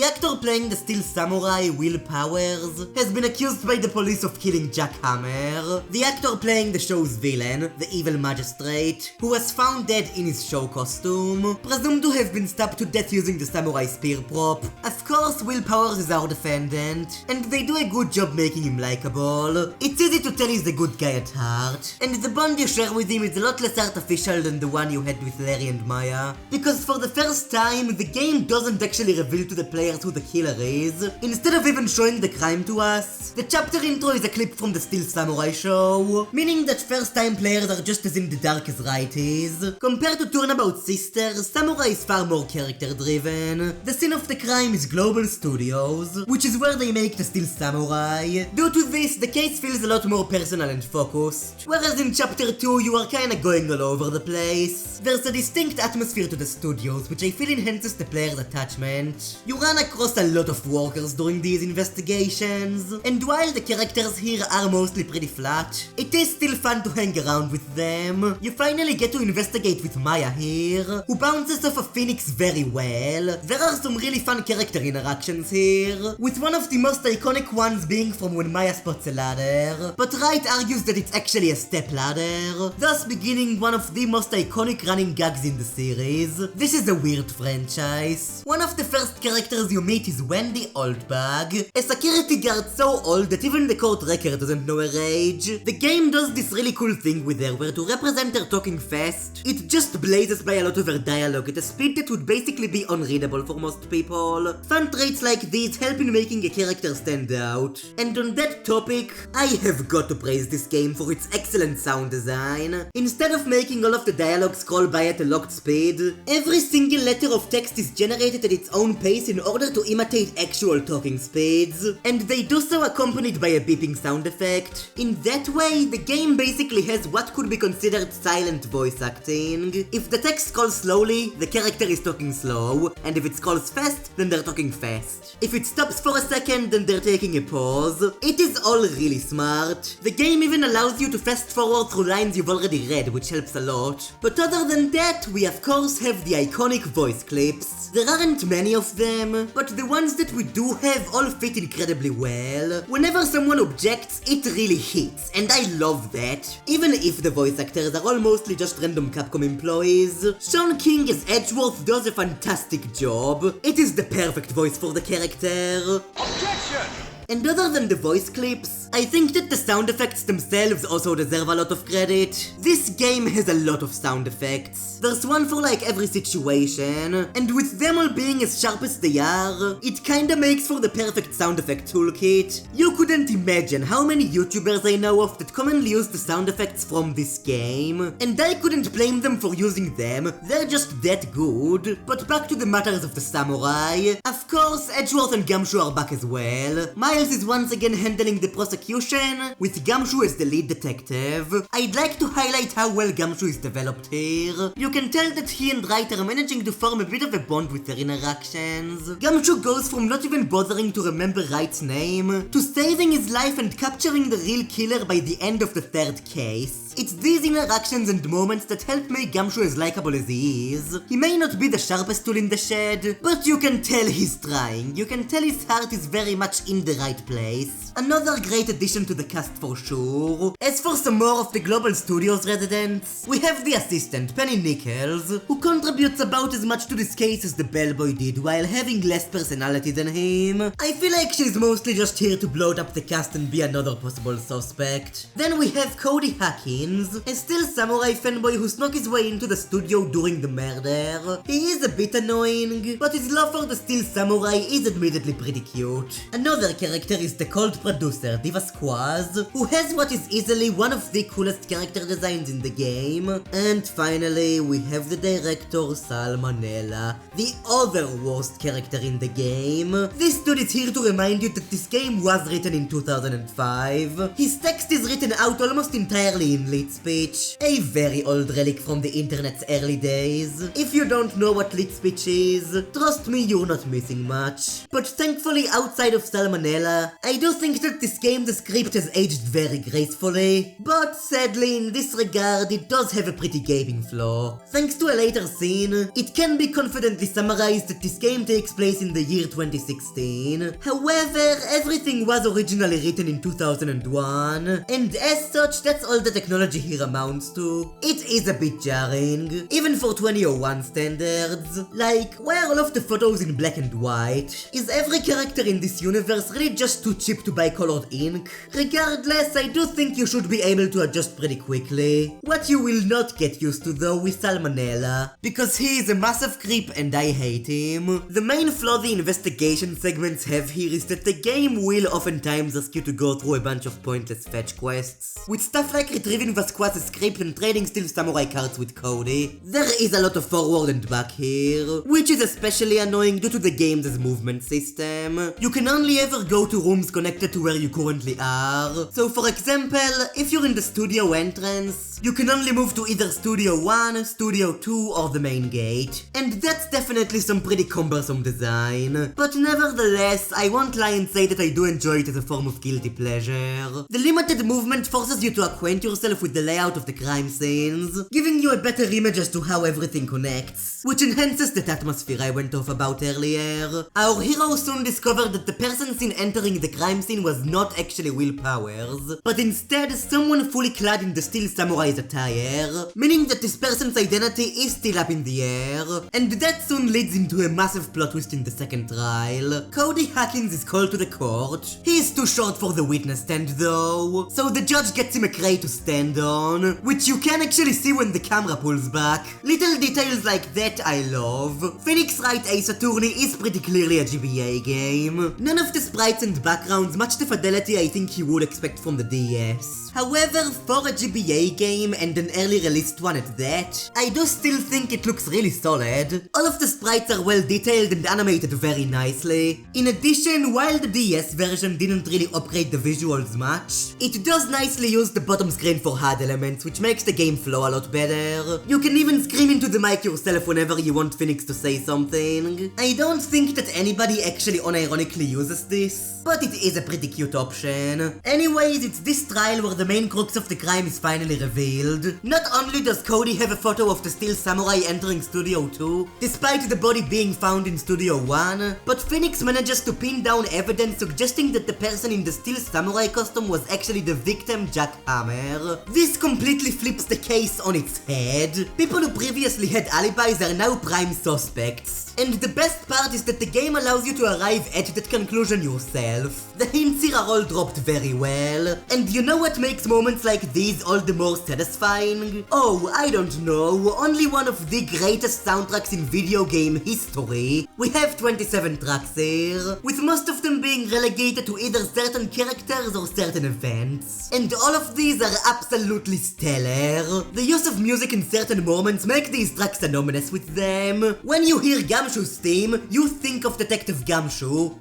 The actor playing the Steel Samurai, Will Powers, has been accused by the police of killing Jack Hammer, the actor playing the show's villain, the evil magistrate, who was found dead in his show costume, presumed to have been stabbed to death using the samurai spear prop. Of course, Will Powers is our defendant, and they do a good job making him likable. It's easy to tell he's a good guy at heart, and the bond you share with him is a lot less artificial than the one you had with Larry and Maya, because for the first time, the game doesn't actually reveal to the players who the killer is. Instead of even showing the crime to us, the chapter intro is a clip from the Steel Samurai show, meaning that first-time players are just as in the dark as Wright is. Compared to Turnabout Sisters, Samurai is far more character-driven. The scene of the crime is Global Studios, which is where they make the Steel Samurai. Due to this, the case feels a lot more personal and focused, whereas in Chapter 2 you are kinda going all over the place. There's a distinct atmosphere to the studios, which I feel enhances the player's attachment. You run across a lot of workers during these investigations, and while the characters here are mostly pretty flat, it is still fun to hang around with them. You finally get to investigate with Maya here, who bounces off a phoenix very well. There are some really fun character interactions here, with one of the most iconic ones being from when Maya spots a ladder, but Wright argues that it's actually a step ladder, thus beginning one of the most iconic running gags in the series. This is a weird franchise. One of the first characters you meet is Wendy Oldbag, a security guard so old that even the court record doesn't know her age. The game does this really cool thing with her, where to represent her talking fast, it just blazes by a lot of her dialogue at a speed that would basically be unreadable for most people. Fun traits like these help in making a character stand out. And on that topic, I have got to praise this game for its excellent sound design. Instead of making all of the dialogue scroll by at a locked speed, every single letter of text is generated at its own pace in order to imitate actual talking speeds, and they do so accompanied by a beeping sound effect. In that way, the game basically has what could be considered silent voice acting. If the text scrolls slowly, the character is talking slow, and if it scrolls fast, then they're talking fast. If it stops for a second, then they're taking a pause. It is all really smart. The game even allows you to fast forward through lines you've already read, which helps a lot. But other than that, we of course have the iconic voice clips. There aren't many of them, but the ones that we do have all fit incredibly well. Whenever someone objects, it really hits, and I love that. Even if the voice actors are all mostly just random Capcom employees, Sean King as Edgeworth does a fantastic job. It is the perfect voice for the character. Objection! And other than the voice clips, I think that the sound effects themselves also deserve a lot of credit. This game has a lot of sound effects. There's one for like every situation, and with them all being as sharp as they are, it kinda makes for the perfect sound effect toolkit. You couldn't imagine how many YouTubers I know of that commonly use the sound effects from this game, and I couldn't blame them for using them, they're just that good. But back to the matters of the samurai. Of course, Edgeworth and Gumshoe are back as well. Miles is once again handling the prosecution, with Gumshoe as the lead detective. I'd like to highlight how well Gumshoe is developed here. You can tell that he and Wright are managing to form a bit of a bond with their interactions. Gumshoe goes from not even bothering to remember Wright's name, to saving his life and capturing the real killer by the end of the third case. It's these interactions and moments that help make Gumshoe as likable as he is. He may not be the sharpest tool in the shed, but you can tell he's trying. You can tell his heart is very much in the right place. Another great addition to the cast for sure. As for some more of the Global Studios residents, we have the assistant, Penny Nichols, who contributes about as much to this case as the bellboy did while having less personality than him. I feel like she's mostly just here to bloat up the cast and be another possible suspect. Then we have Cody Hawkins, a still samurai fanboy who snuck his way into the studio during the murder. He is a bit annoying, but his love for the Steel Samurai is admittedly pretty cute. Another character is the cold producer, Diva Squaz, who has what is easily one of the coolest character designs in the game. And finally, we have the director, Salmonella, the other worst character in the game. This dude is here to remind you that this game was written in 2005. His text is written out almost entirely in lit speech, a very old relic from the internet's early days. If you don't know what lit speech is, trust me, you're not missing much. But thankfully, outside of Salmonella, Manella. I do think that this game's script has aged very gracefully, but sadly in this regard it does have a pretty gaping flaw. Thanks to a later scene, it can be confidently summarized that this game takes place in the year 2016. However, everything was originally written in 2001, and as such that's all the technology here amounts to. It is a bit jarring, even for 2001 standards. Like, why are all of the photos in black and white? Is every character in this universe really just too cheap to buy colored ink? Regardless, I do think you should be able to adjust pretty quickly. What you will not get used to though is Salmonella, because he is a massive creep and I hate him. The main flaw the investigation segments have here is that the game will oftentimes ask you to go through a bunch of pointless fetch quests, with stuff like retrieving Vasquez's script and trading Steel Samurai cards with Cody. There is a lot of forward and back here, which is especially annoying due to the game's movement system. You can only ever go to rooms connected to where you currently are. So for example, if you're in the studio entrance, you can only move to either Studio 1, Studio 2 or the main gate. And that's definitely some pretty cumbersome design. But nevertheless, I won't lie and say that I do enjoy it as a form of guilty pleasure. The limited movement forces you to acquaint yourself with the layout of the crime scenes, giving you a better image as to how everything connects, which enhances that atmosphere I went off about earlier. Our hero soon discovered that the person seen entering the crime scene was not actually Will Powers, but instead someone fully clad in the Steel Samurai's attire, meaning that this person's identity is still up in the air, and that soon leads into a massive plot twist in the second trial. Cody Hawkins is called to the court. He is too short for the witness stand though, so the judge gets him a crate to stand on, which you can actually see when the camera pulls back. Little details like that I love. Phoenix Wright Ace Attorney is pretty clearly a GBA game. None of the sprites and backgrounds match the fidelity I think you would expect from the DS. However, for a GBA game and an early released one at that, I do still think it looks really solid. All of the sprites are well detailed and animated very nicely. In addition, while the DS version didn't really upgrade the visuals much, it does nicely use the bottom screen for HUD elements, which makes the game flow a lot better. You can even scream into the mic yourself whenever you want Phoenix to say something. I don't think that anybody actually unironically uses this, but it is a pretty cute option. Anyways, it's this trial where the main crux of the crime is finally revealed. Not only does Cody have a photo of the Steel Samurai entering Studio 2, despite the body being found in Studio 1, but Phoenix manages to pin down evidence suggesting that the person in the Steel Samurai costume was actually the victim, Jack Hammer. This completely flips the case on its head. People who previously had alibis are now prime suspects. And the best part is that the game allows you to arrive at that conclusion yourself. The hints here are all dropped very well. And you know what makes moments like these all the more satisfying? Oh, I don't know, only one of the greatest soundtracks in video game history. We have 27 tracks here, with most of them being relegated to either certain characters or certain events. And all of these are absolutely stellar. The use of music in certain moments make these tracks synonymous with them. When you hear Gumshoe's theme, you think of Detective Gumshoe.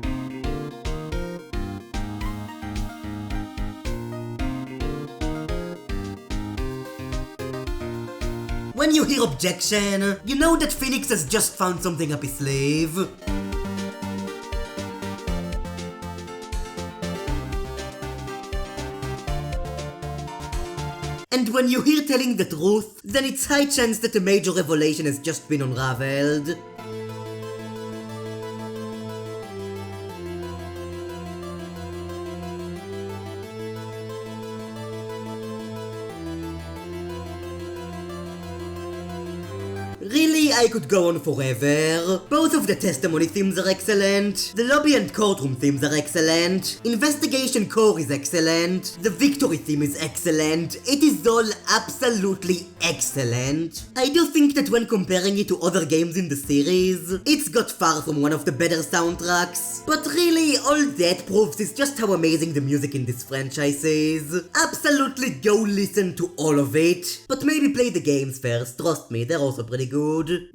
When you hear Objection, you know that Phoenix has just found something up his sleeve. And when you hear Telling the Truth, then it's high chance that a major revelation has just been unraveled. Really, I could go on forever. Both of the testimony themes are excellent. The lobby and courtroom themes are excellent. Investigation core is excellent. The victory theme is excellent. It is all absolutely excellent. I do think that when comparing it to other games in the series, it's got far from one of the better soundtracks. But really, all that proves is just how amazing the music in this franchise is. Absolutely go listen to all of it. But maybe play the games first, trust me, they're also pretty good.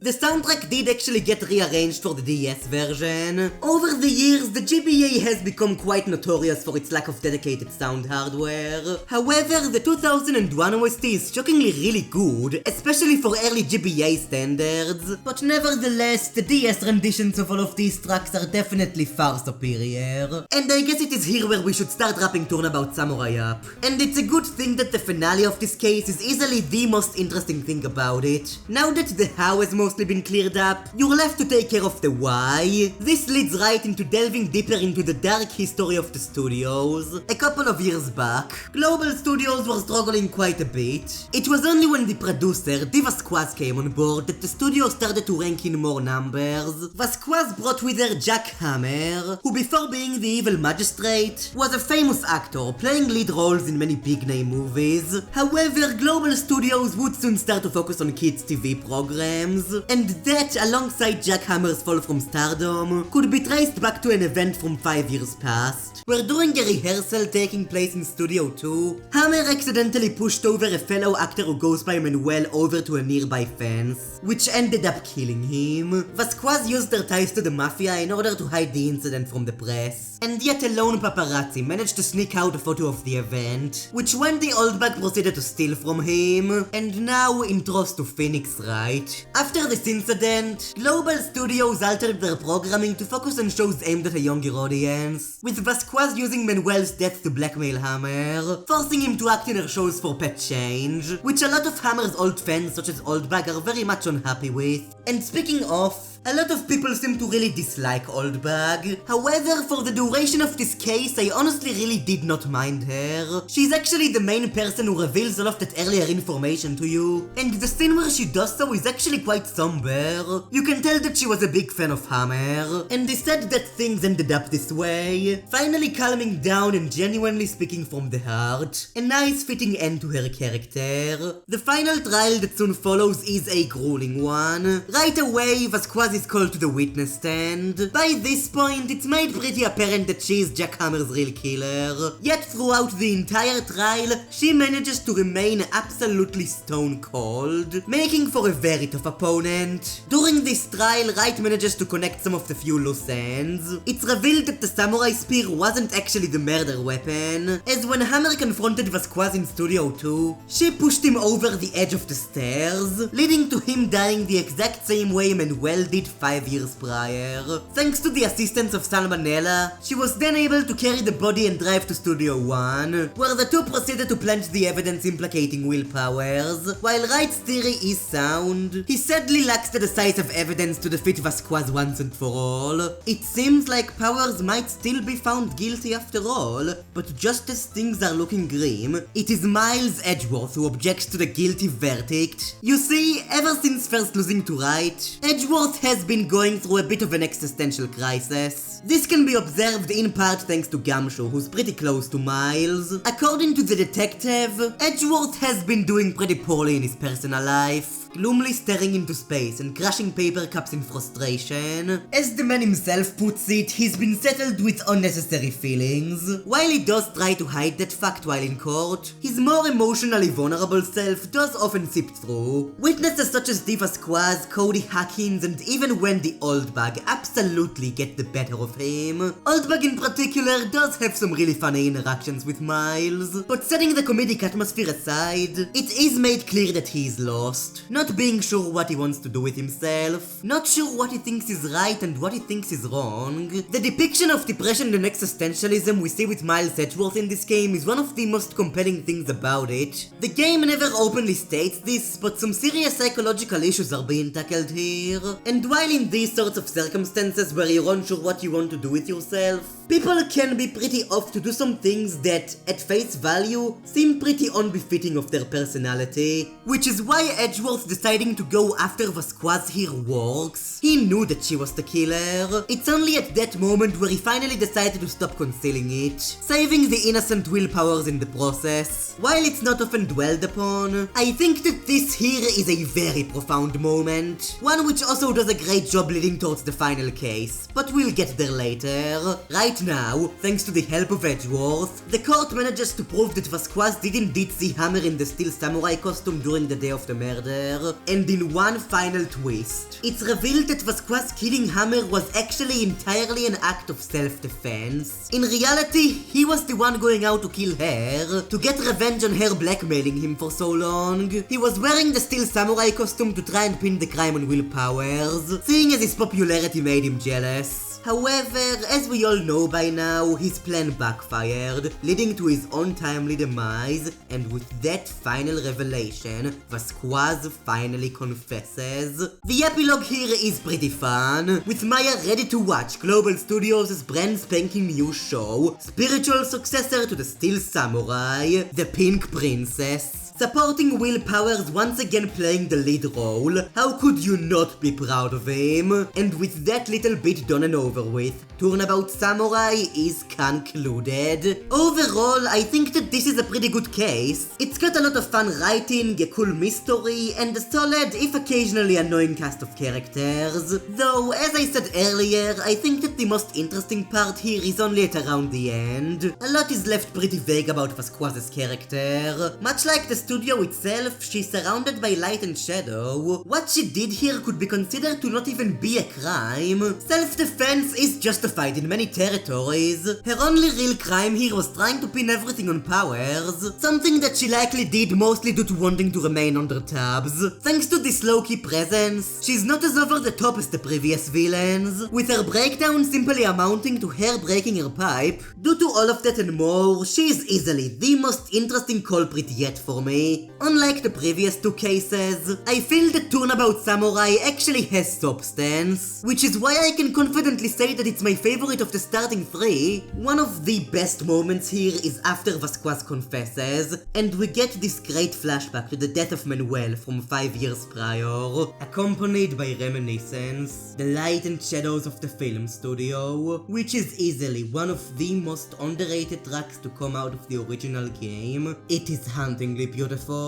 The soundtrack did actually get rearranged for the DS version. Over the years, the GBA has become quite notorious for its lack of dedicated sound hardware. However, the 2001 OST is shockingly really good, especially for early GBA standards. But nevertheless, the DS renditions of all of these tracks are definitely far superior. And I guess it is here where we should start wrapping Turnabout Samurai up. And it's a good thing that the finale of this case is easily the most interesting thing about it. Now that the how has mostly been cleared up, you're left to take care of the why. This leads right into delving deeper into the dark history of the studios. A couple of years back, Global Studios were struggling quite a bit. It was only when the producer, Vasquez, came on board that the studio started to rank in more numbers. Vasquez brought with her Jack Hammer, who before being the evil magistrate, was a famous actor playing lead roles in many big name movies. However, Global Studios would soon start to focus on kids TV programs, and that, alongside Jack Hammer's fall from stardom, could be traced back to an event from 5 years past, where during a rehearsal taking place in Studio 2, Hammer accidentally pushed over a fellow actor who goes by Manuel over to a nearby fence, which ended up killing him. Vasquez used their ties to the mafia in order to hide the incident from the press, and yet a lone paparazzi managed to sneak out a photo of the event, which Wendy Oldbag proceeded to steal from him, and now intros to Phoenix Wright. After this incident, Global Studios altered their programming to focus on shows aimed at a younger audience, with Vasquez using Manuel's death to blackmail Hammer, forcing him to act in her shows for pet change, which a lot of Hammer's old fans such as Oldbag are very much unhappy with. And speaking of, a lot of people seem to really dislike Oldbag. However, for the duration of this case, I honestly really did not mind her. She's actually the main person who reveals all of that earlier information to you, and the scene where she does so is actually quite somber. You can tell that she was a big fan of Hammer, and they said that things ended up this way, finally calming down and genuinely speaking from the heart. A nice fitting end to her character. The final trial that soon follows is a grueling one. Right away, Vasquez is called to the witness stand. By this point, it's made pretty apparent that she is Jack Hammer's real killer. Yet throughout the entire trial, she manages to remain absolutely stone cold, making for a very tough opponent. During this trial, Wright manages to connect some of the few loose ends. It's revealed that the samurai spear wasn't actually the murder weapon, as when Hammer confronted Vasquez in Studio 2, she pushed him over the edge of the stairs, leading to him dying the exact same way Manuel did 5 years prior. Thanks to the assistance of Salmonella, she was then able to carry the body and drive to Studio 1, where the two proceeded to plant the evidence implicating Will Powers. While Wright's theory is sound, he sadly lacks the decisive evidence to defeat Vasquez once and for all. It seems like Powers might still be found guilty after all, but just as things are looking grim, it is Miles Edgeworth who objects to the guilty verdict. You see, ever since first losing to Wright, Edgeworth has been going through a bit of an existential crisis. This can be observed in part thanks to Gumshoe, who's pretty close to Miles. According to the detective, Edgeworth has been doing pretty poorly in his personal life, gloomily staring into space and crushing paper cups in frustration. As the man himself puts it, he's been settled with unnecessary feelings. While he does try to hide that fact while in court, his more emotionally vulnerable self does often seep through. Witnesses such as Vasquez, Cody Hawkins, and even Wendy Oldbag absolutely get the better of him. Oldbag in particular does have some really funny interactions with Miles, but setting the comedic atmosphere aside, it is made clear that he is lost. Not being sure what he wants to do with himself, not sure what he thinks is right and what he thinks is wrong. The depiction of depression and existentialism we see with Miles Edgeworth in this game is one of the most compelling things about it. The game never openly states this, but some serious psychological issues are being tackled here. And while in these sorts of circumstances where you're unsure what you want to do with yourself, people can be pretty off to do some things that, at face value, seem pretty unbefitting of their personality. Which is why Edgeworth deciding to go after Vasquez here works. He knew that she was the killer. It's only at that moment where he finally decided to stop concealing it, saving the innocent Will Powers in the process. While it's not often dwelled upon, I think that this here is a very profound moment, one which also does a great job leading towards the final case, but we'll get there there later. Right now, thanks to the help of Edgeworth, the court manages to prove that Vasquez did indeed see Hammer in the Steel Samurai costume during the day of the murder, and in one final twist, it's revealed that Vasquez killing Hammer was actually entirely an act of self-defense. In reality, he was the one going out to kill her, to get revenge on her blackmailing him for so long. He was wearing the Steel Samurai costume to try and pin the crime on Will Powers, seeing as his popularity made him jealous. However, as we all know by now, his plan backfired, leading to his untimely demise, and with that final revelation, Vasquez finally confesses. The epilogue here is pretty fun, with Maya ready to watch Global Studios' brand spanking new show, spiritual successor to the Steel Samurai, The Pink Princess. Supporting Will Powers once again playing the lead role. How could you not be proud of him? And with that little bit done and over with, Turnabout Samurai is concluded. Overall, I think that this is a pretty good case. It's got a lot of fun writing, a cool mystery, and a solid, if occasionally annoying cast of characters. Though, as I said earlier, I think that the most interesting part here is only at around the end. A lot is left pretty vague about Vasquez's character. Much like the studio itself, she's surrounded by light and shadow. What she did here could be considered to not even be a crime. Self-defense is justified in many territories. Her only real crime here was trying to pin everything on Powers, something that she likely did mostly due to wanting to remain under tabs. Thanks to this low-key presence, she's not as over the top as the previous villains, with her breakdown simply amounting to her breaking her pipe. Due to all of that and more, she is easily the most interesting culprit yet for me. Unlike the previous two cases, I feel that Turnabout Samurai actually has substance, which is why I can confidently say that it's my favorite of the starting three. One of the best moments here is after Vasquez confesses, and we get this great flashback to the death of Manuel from 5 years prior, accompanied by reminiscence, the light and shadows of the film studio, which is easily one of the most underrated tracks to come out of the original game. It is hauntingly beautiful.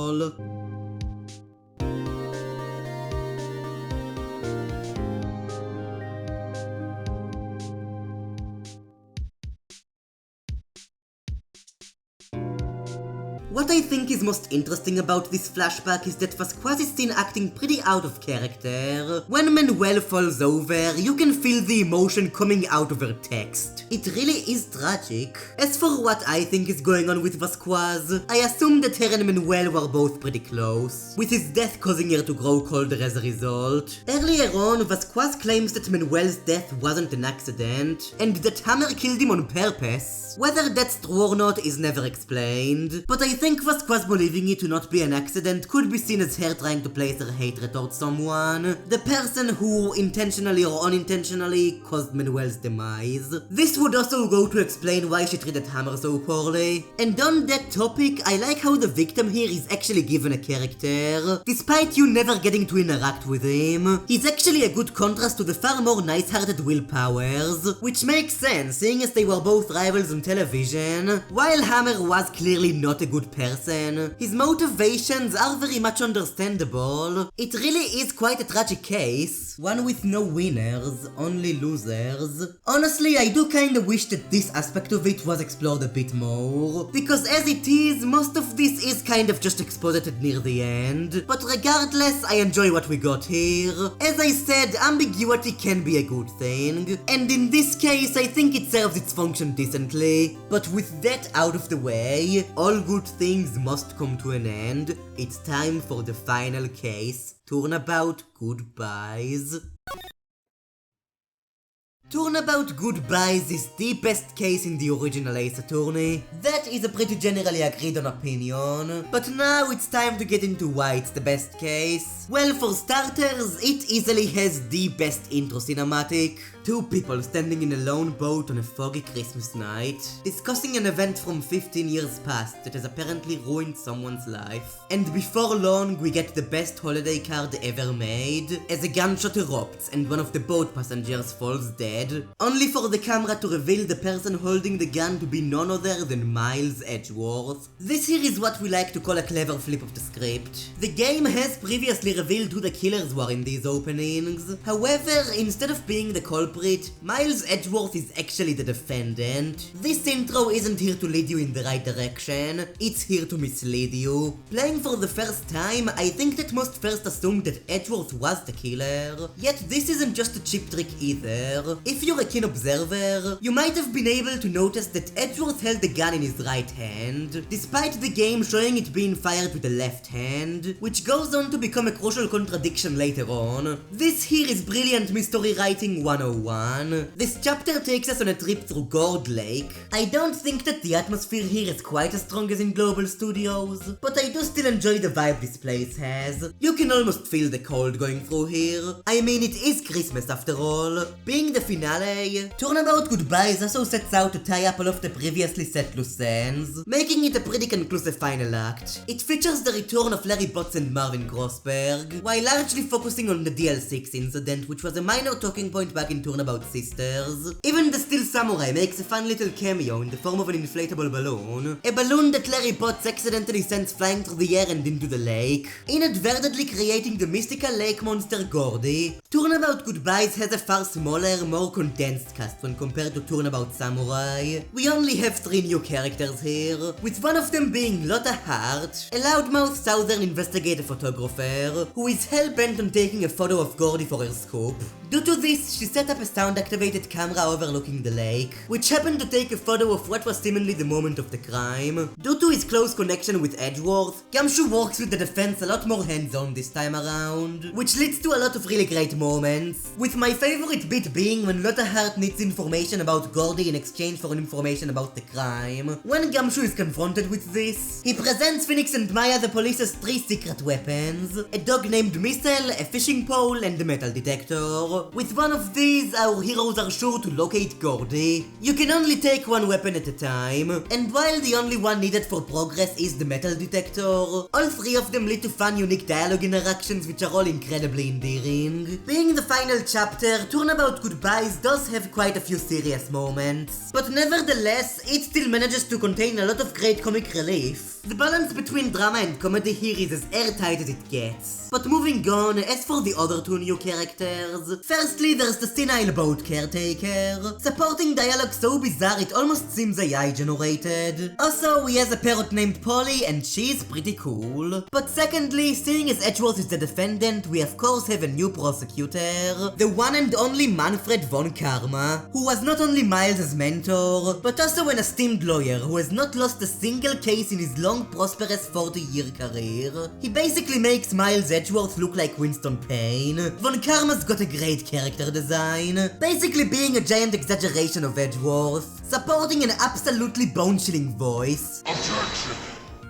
What I think is most interesting about this flashback is that Vasquez is seen acting pretty out of character. When Manuel falls over, you can feel the emotion coming out of her text. It really is tragic. As for what I think is going on with Vasquez, I assume that her and Manuel were both pretty close, with his death causing her to grow colder as a result. Earlier on, Vasquez claims that Manuel's death wasn't an accident, and that Hammer killed him on purpose. Whether that's true or not is never explained, but I think Vasquez believing it to not be an accident could be seen as her trying to place her hatred towards someone, the person who, intentionally or unintentionally, caused Manuel's demise. This would also go to explain why she treated Hammer so poorly. And on that topic, I like how the victim here is actually given a character, despite you never getting to interact with him. He's actually a good contrast to the far more nice-hearted Will Powers, which makes sense, seeing as they were both rivals on television. While Hammer was clearly not a good person, his motivations are very much understandable. It really is quite a tragic case, one with no winners, only losers. Honestly, I do kinda wish that this aspect of it was explored a bit more, because as it is, most of this is kind of just exposited near the end. But regardless, I enjoy what we got here. As I said, ambiguity can be a good thing, and in this case, I think it serves its function decently. But with that out of the way, all good things must come to an end. It's time for the final case, Turnabout Goodbyes. Turnabout Goodbyes is the best case in the original Ace Attorney. That is a pretty generally agreed on opinion. But now it's time to get into why it's the best case. Well, for starters, it easily has the best intro cinematic. Two people standing in a lone boat on a foggy Christmas night, discussing an event from 15 years past that has apparently ruined someone's life. And before long, we get the best holiday card ever made, as a gunshot erupts and one of the boat passengers falls dead. head, only for the camera to reveal the person holding the gun to be none other than Miles Edgeworth. This here is what we like to call a clever flip of the script. The game has previously revealed who the killers were in these openings. However, instead of being the culprit, Miles Edgeworth is actually the defendant. This intro isn't here to lead you in the right direction, it's here to mislead you. Playing for the first time, I think that most first assumed that Edgeworth was the killer. Yet this isn't just a cheap trick either. If you're a keen observer, you might have been able to notice that Edgeworth held the gun in his right hand, despite the game showing it being fired with the left hand, which goes on to become a crucial contradiction later on. This here is brilliant mystery writing 101. This chapter takes us on a trip through Gourd Lake. I don't think that the atmosphere here is quite as strong as in Global Studios, but I do still enjoy the vibe this place has. You can almost feel the cold going through here. I mean, it is Christmas after all. Being the finale, Turnabout Goodbyes also sets out to tie up all of the previously set loose ends, making it a pretty conclusive final act. It features the return of Larry Botts and Marvin Grossberg, while largely focusing on the DL6 incident, which was a minor talking point back in Turnabout Sisters. Even the Still Samurai makes a fun little cameo in the form of an inflatable balloon, a balloon that Larry Botts accidentally sends flying through the air and into the lake, inadvertently creating the mystical lake monster Gordy. Turnabout Goodbyes has a far smaller, more condensed cast when compared to Turnabout Samurai. We only have 3 new characters here, with one of them being Lotta Hart, a loudmouth southern investigative photographer who is hell-bent on taking a photo of Gordy for her scoop. Due to this, she set up a sound-activated camera overlooking the lake, which happened to take a photo of what was seemingly the moment of the crime. Due to his close connection with Edgeworth, Gumshoe works with the defense a lot more hands-on this time around, which leads to a lot of really great moments, with my favorite bit being when Lotta Hart needs information about Gordy in exchange for information about the crime. When Gumshoe is confronted with this, he presents Phoenix and Maya the police's 3 secret weapons: a dog named Missile, a fishing pole, and a metal detector. With one of these, our heroes are sure to locate Gordy. You can only take 1 weapon at a time, and while the only one needed for progress is the metal detector, all 3 of them lead to fun, unique dialogue interactions which are all incredibly endearing. Being the final chapter, Turnabout Goodbyes does have quite a few serious moments, but nevertheless, it still manages to contain a lot of great comic relief. The balance between drama and comedy here is as airtight as it gets. But moving on, as for the other 2 new characters, firstly there's the senile boat caretaker, supporting dialogue so bizarre it almost seems AI generated. Also, he has a parrot named Polly and she's pretty cool. But secondly, seeing as Edgeworth is the defendant, we of course have a new prosecutor, the one and only Manfred von Karma, who was not only Miles' mentor, but also an esteemed lawyer who has not lost a single case in his long prosperous 40-year career. He basically makes Miles Edgeworth look like Winston Payne. Von Karma's got a great character design, basically being a giant exaggeration of Edgeworth, supporting an absolutely bone-chilling voice. Objection!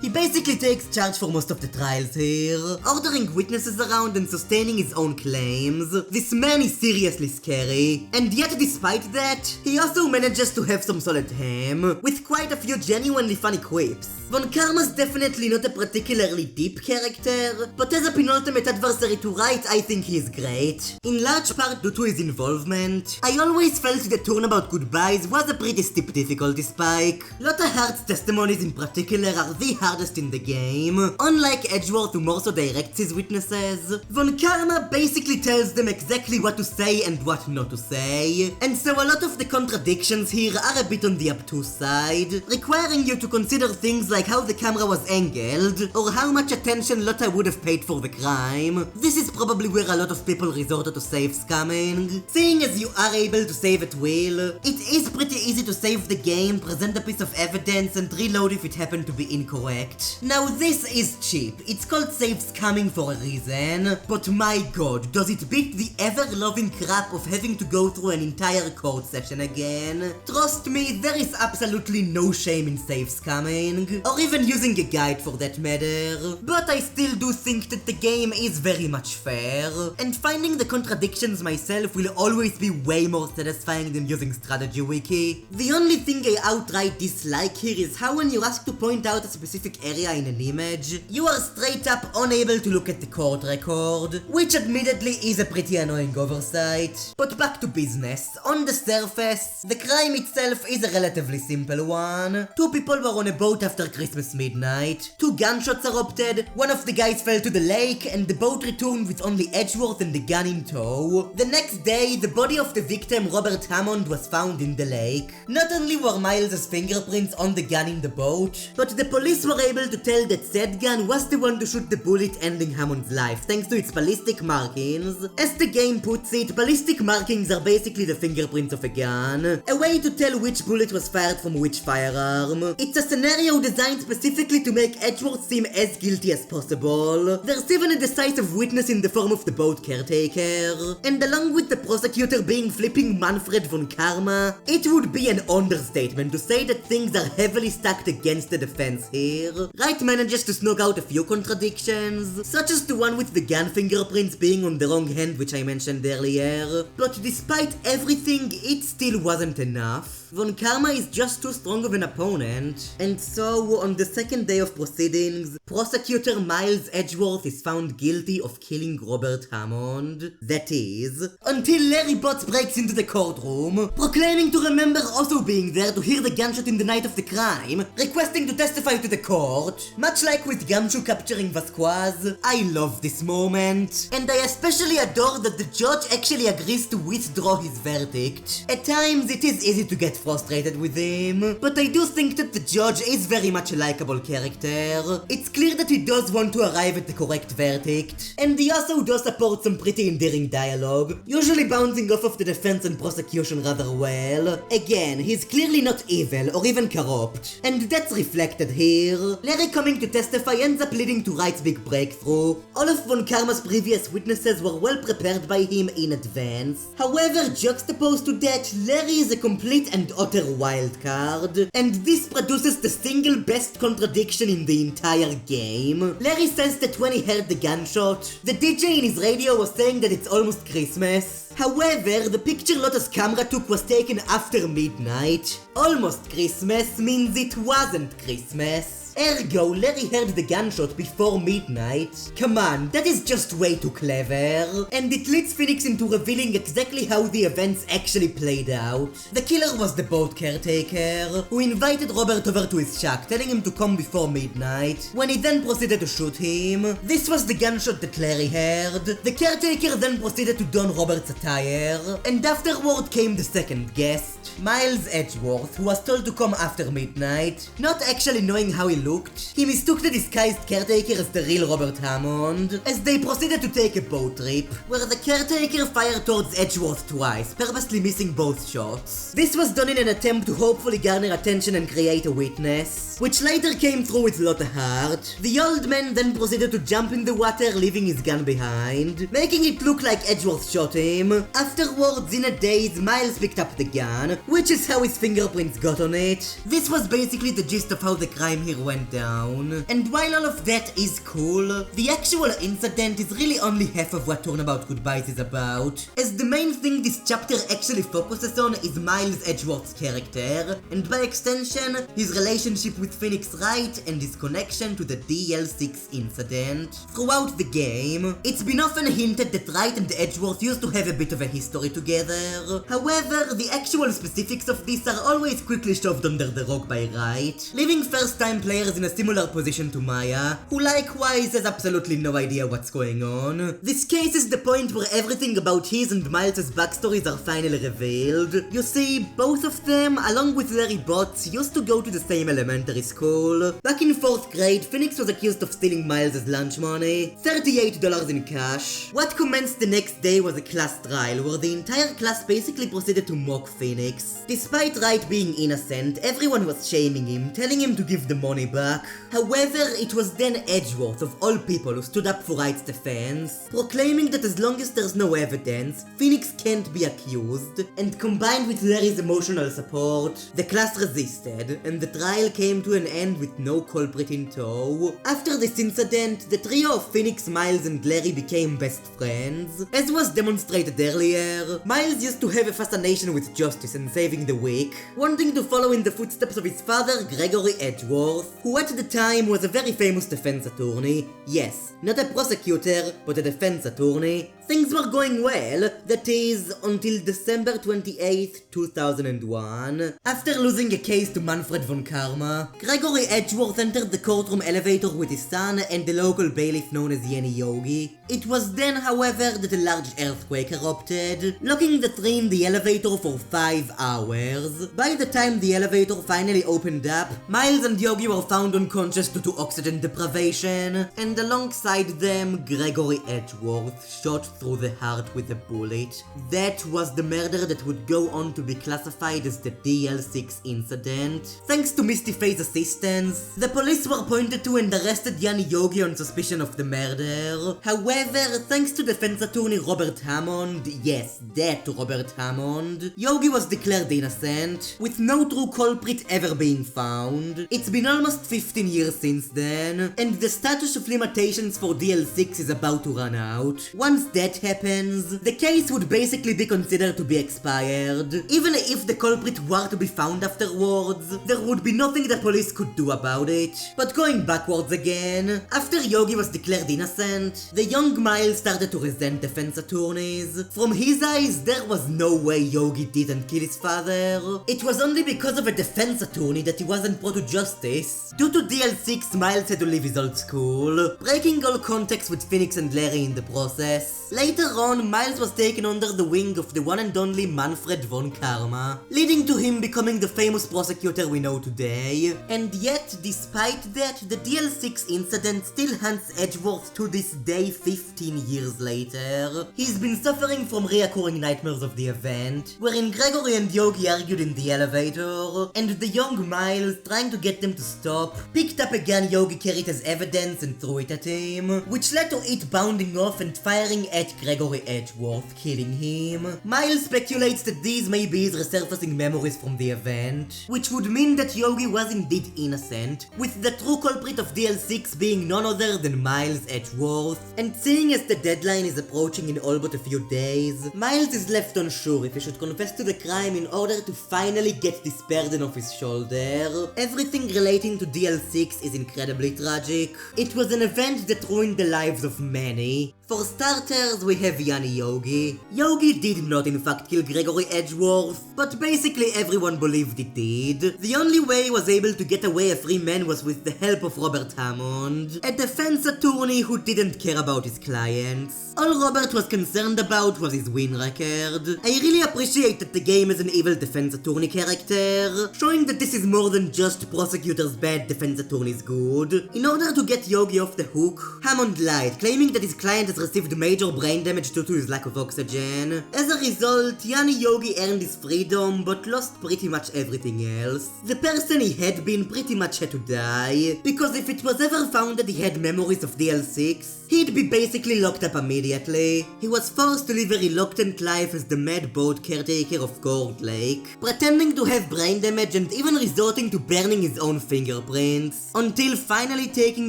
He basically takes charge for most of the trials here, ordering witnesses around and sustaining his own claims. This man is seriously scary, and yet despite that, he also manages to have some solid ham, with quite a few genuinely funny quips. Von Karma's definitely not a particularly deep character, but as a penultimate adversary to Wright, I think he is great. In large part due to his involvement, I always felt that Turnabout Goodbyes was a pretty steep difficulty spike. Lotta Hart's testimonies in particular are the hardest in the game. Unlike Edgeworth, who more so directs his witnesses, Von Karma basically tells them exactly what to say and what not to say, and so a lot of the contradictions here are a bit on the obtuse side, requiring you to consider things like how the camera was angled, or how much attention Lotta would have paid for the crime. This is probably where a lot of people resorted to save scamming. Seeing as you are able to save at will, it is pretty easy to save the game, present a piece of evidence, and reload if it happened to be incorrect. Now this is cheap, it's called save scamming for a reason, but my god, does it beat the ever-loving crap of having to go through an entire court session again. Trust me, there is absolutely no shame in save scamming, or even using a guide for that matter, but I still do think that the game is very much fair, and finding the contradictions myself will always be way more satisfying than using strategy wiki. The only thing I outright dislike here is how when you're asked to point out a specific specific area in an image, you are straight up unable to look at the court record, which admittedly is a pretty annoying oversight. But back to business. On the surface, the crime itself is a relatively simple one. Two people were on a boat after Christmas midnight, two gunshots erupted, one of the guys fell to the lake, and the boat returned with only Edgeworth and the gun in tow. The next day, the body of the victim, Robert Hammond, was found in the lake. Not only were Miles's fingerprints on the gun in the boat, but the police were able to tell that said gun was the one to shoot the bullet ending Hammond's life, thanks to its ballistic markings. As the game puts it, ballistic markings are basically the fingerprints of a gun, a way to tell which bullet was fired from which firearm. It's a scenario designed specifically to make Edgeworth seem as guilty as possible. There's even a decisive witness in the form of the boat caretaker, and along with the prosecutor being flipping Manfred von Karma, it would be an understatement to say that things are heavily stacked against the defense here. Wright manages to snug out a few contradictions, such as the one with the gun fingerprints being on the wrong hand, which I mentioned earlier, but despite everything, it still wasn't enough. Von Karma is just too strong of an opponent, and so on the second day of proceedings, prosecutor Miles Edgeworth is found guilty of killing Robert Hammond. That is, until Larry Botts breaks into the courtroom, proclaiming to remember also being there to hear the gunshot in the night of the crime, requesting to testify to the court. Much like with Gumshoe capturing Vasquez, I love this moment, and I especially adore that the judge actually agrees to withdraw his verdict. At times it is easy to get frustrated with him, but I do think that the judge is very much a likable character. It's clear that he does want to arrive at the correct verdict, and he also does support some pretty endearing dialogue, usually bouncing off of the defense and prosecution rather well. Again, he's clearly not evil or even corrupt, and that's reflected here. Larry coming to testify ends up leading to Wright's big breakthrough. All of Von Karma's previous witnesses were well prepared by him in advance. However, juxtaposed to that, Larry is a complete and utter wildcard, and this produces the single best contradiction in the entire game. Larry says that when he heard the gunshot, the DJ in his radio was saying that it's almost Christmas. However, the picture Lotta's camera took was taken after midnight. Almost Christmas means it wasn't Christmas. Ergo, Larry heard the gunshot before midnight. Come on, that is just way too clever. And it leads Phoenix into revealing exactly how the events actually played out. The killer was the boat caretaker, who invited Robert over to his shack, telling him to come before midnight, when he then proceeded to shoot him. This was the gunshot that Larry heard. The caretaker then proceeded to don Robert's attire, and afterward came the second guest, Miles Edgeworth, who was told to come after midnight. Not actually knowing how he looked, he mistook the disguised caretaker as the real Robert Hammond, as they proceeded to take a boat trip, where the caretaker fired towards Edgeworth twice, purposely missing both shots. This was done in an attempt to hopefully garner attention and create a witness, which later came through with Lotta Hart. The old man then proceeded to jump in the water, leaving his gun behind, making it look like Edgeworth shot him. Afterwards, in a daze, Miles picked up the gun, which is how his fingerprints got on it. This was basically the gist of how the crime here went down. And while all of that is cool, the actual incident is really only half of what Turnabout Goodbyes is about, as the main thing this chapter actually focuses on is Miles Edgeworth's character, and by extension, his relationship with Phoenix Wright and his connection to the DL6 incident. Throughout the game, it's been often hinted that Wright and Edgeworth used to have a bit of a history together. However, the actual specifics of this are always quickly shoved under the rug by Wright, leaving first-time players in a similar position to Maya, who likewise has absolutely no idea what's going on. This case is the point where everything about his and Miles' backstories are finally revealed. You see, both of them, along with Larry Botts, used to go to the same elementary school. Back in 4th grade, Phoenix was accused of stealing Miles' lunch money, $38 in cash. What commenced the next day was a class trial, where the entire class basically proceeded to mock Phoenix. Despite Wright being innocent, everyone was shaming him, telling him to give the money back. However, it was then Edgeworth, of all people, who stood up for Wright's defense, proclaiming that as long as there's no evidence, Phoenix can't be accused, and combined with Larry's emotional support, the class resisted, and the trial came to an end with no culprit in tow. After this incident, the trio of Phoenix, Miles, and Larry became best friends, as was demonstrated said earlier, Miles used to have a fascination with justice and saving the weak, wanting to follow in the footsteps of his father, Gregory Edgeworth, who at the time was a very famous defense attorney. Yes, not a prosecutor, but a defense attorney. Things were going well, that is, until December 28th, 2001. After losing a case to Manfred von Karma, Gregory Edgeworth entered the courtroom elevator with his son and the local bailiff known as Yanni Yogi. It was then, however, that a large earthquake erupted, locking the three in the elevator for 5 hours. By the time the elevator finally opened up, Miles and Yogi were found unconscious due to oxygen deprivation, and alongside them, Gregory Edgeworth, shot through the heart with a bullet. That was the murder that would go on to be classified as the DL6 incident. Thanks to Misty Faye's assistance, the police were pointed to and arrested Yanni Yogi on suspicion of the murder. However, thanks to defense attorney Robert Hammond, yes, that Robert Hammond, Yogi was declared innocent, with no true culprit ever being found. It's been almost 15 years since then, and the statute of limitations for DL6 is about to run out. Once that happens, the case would basically be considered to be expired. Even if the culprit were to be found afterwards, there would be nothing the police could do about it. But going backwards again, after Yogi was declared innocent, the young Miles started to resent defense attorneys. From his eyes, there was no way Yogi didn't kill his father. It was only because of a defense attorney that he wasn't brought to justice. Due to DL6, Miles had to leave his old school, breaking all contacts with Phoenix and Larry in the process. Later on, Miles was taken under the wing of the one and only Manfred von Karma, leading to him becoming the famous prosecutor we know today. And yet, despite that, the DL6 incident still haunts Edgeworth to this day 15 years later. He's been suffering from reoccurring nightmares of the event, wherein Gregory and Yogi argued in the elevator, and the young Miles, trying to get them to stop, picked up a gun Yogi carried as evidence and threw it at him, which led to it bounding off and firing at Gregory Edgeworth, killing him. Miles speculates that these may be his resurfacing memories from the event, which would mean that Yogi was indeed innocent, with the true culprit of DL6 being none other than Miles Edgeworth. And seeing as the deadline is approaching in all but a few days, Miles is left unsure if he should confess to the crime in order to finally get this burden off his shoulder. Everything relating to DL6 is incredibly tragic. It was an event that ruined the lives of many. For starters, we have Yanni Yogi. Yogi did not in fact kill Gregory Edgeworth, but basically everyone believed he did. The only way he was able to get away a free man was with the help of Robert Hammond, a defense attorney who didn't care about his clients. All Robert was concerned about was his win record. I really appreciate that the game has an evil defense attorney character, showing that this is more than just prosecutors bad, defense attorneys good. In order to get Yogi off the hook, Hammond lied, claiming that his client has received major brain damage due to his lack of oxygen. As a result, Yanni Yogi earned his freedom, but lost pretty much everything else. The person he had been pretty much had to die, because if it was ever found that he had memories of DL6, he'd be basically locked up immediately. He was forced to live a reluctant life as the mad boat caretaker of Gold Lake, pretending to have brain damage and even resorting to burning his own fingerprints, until finally taking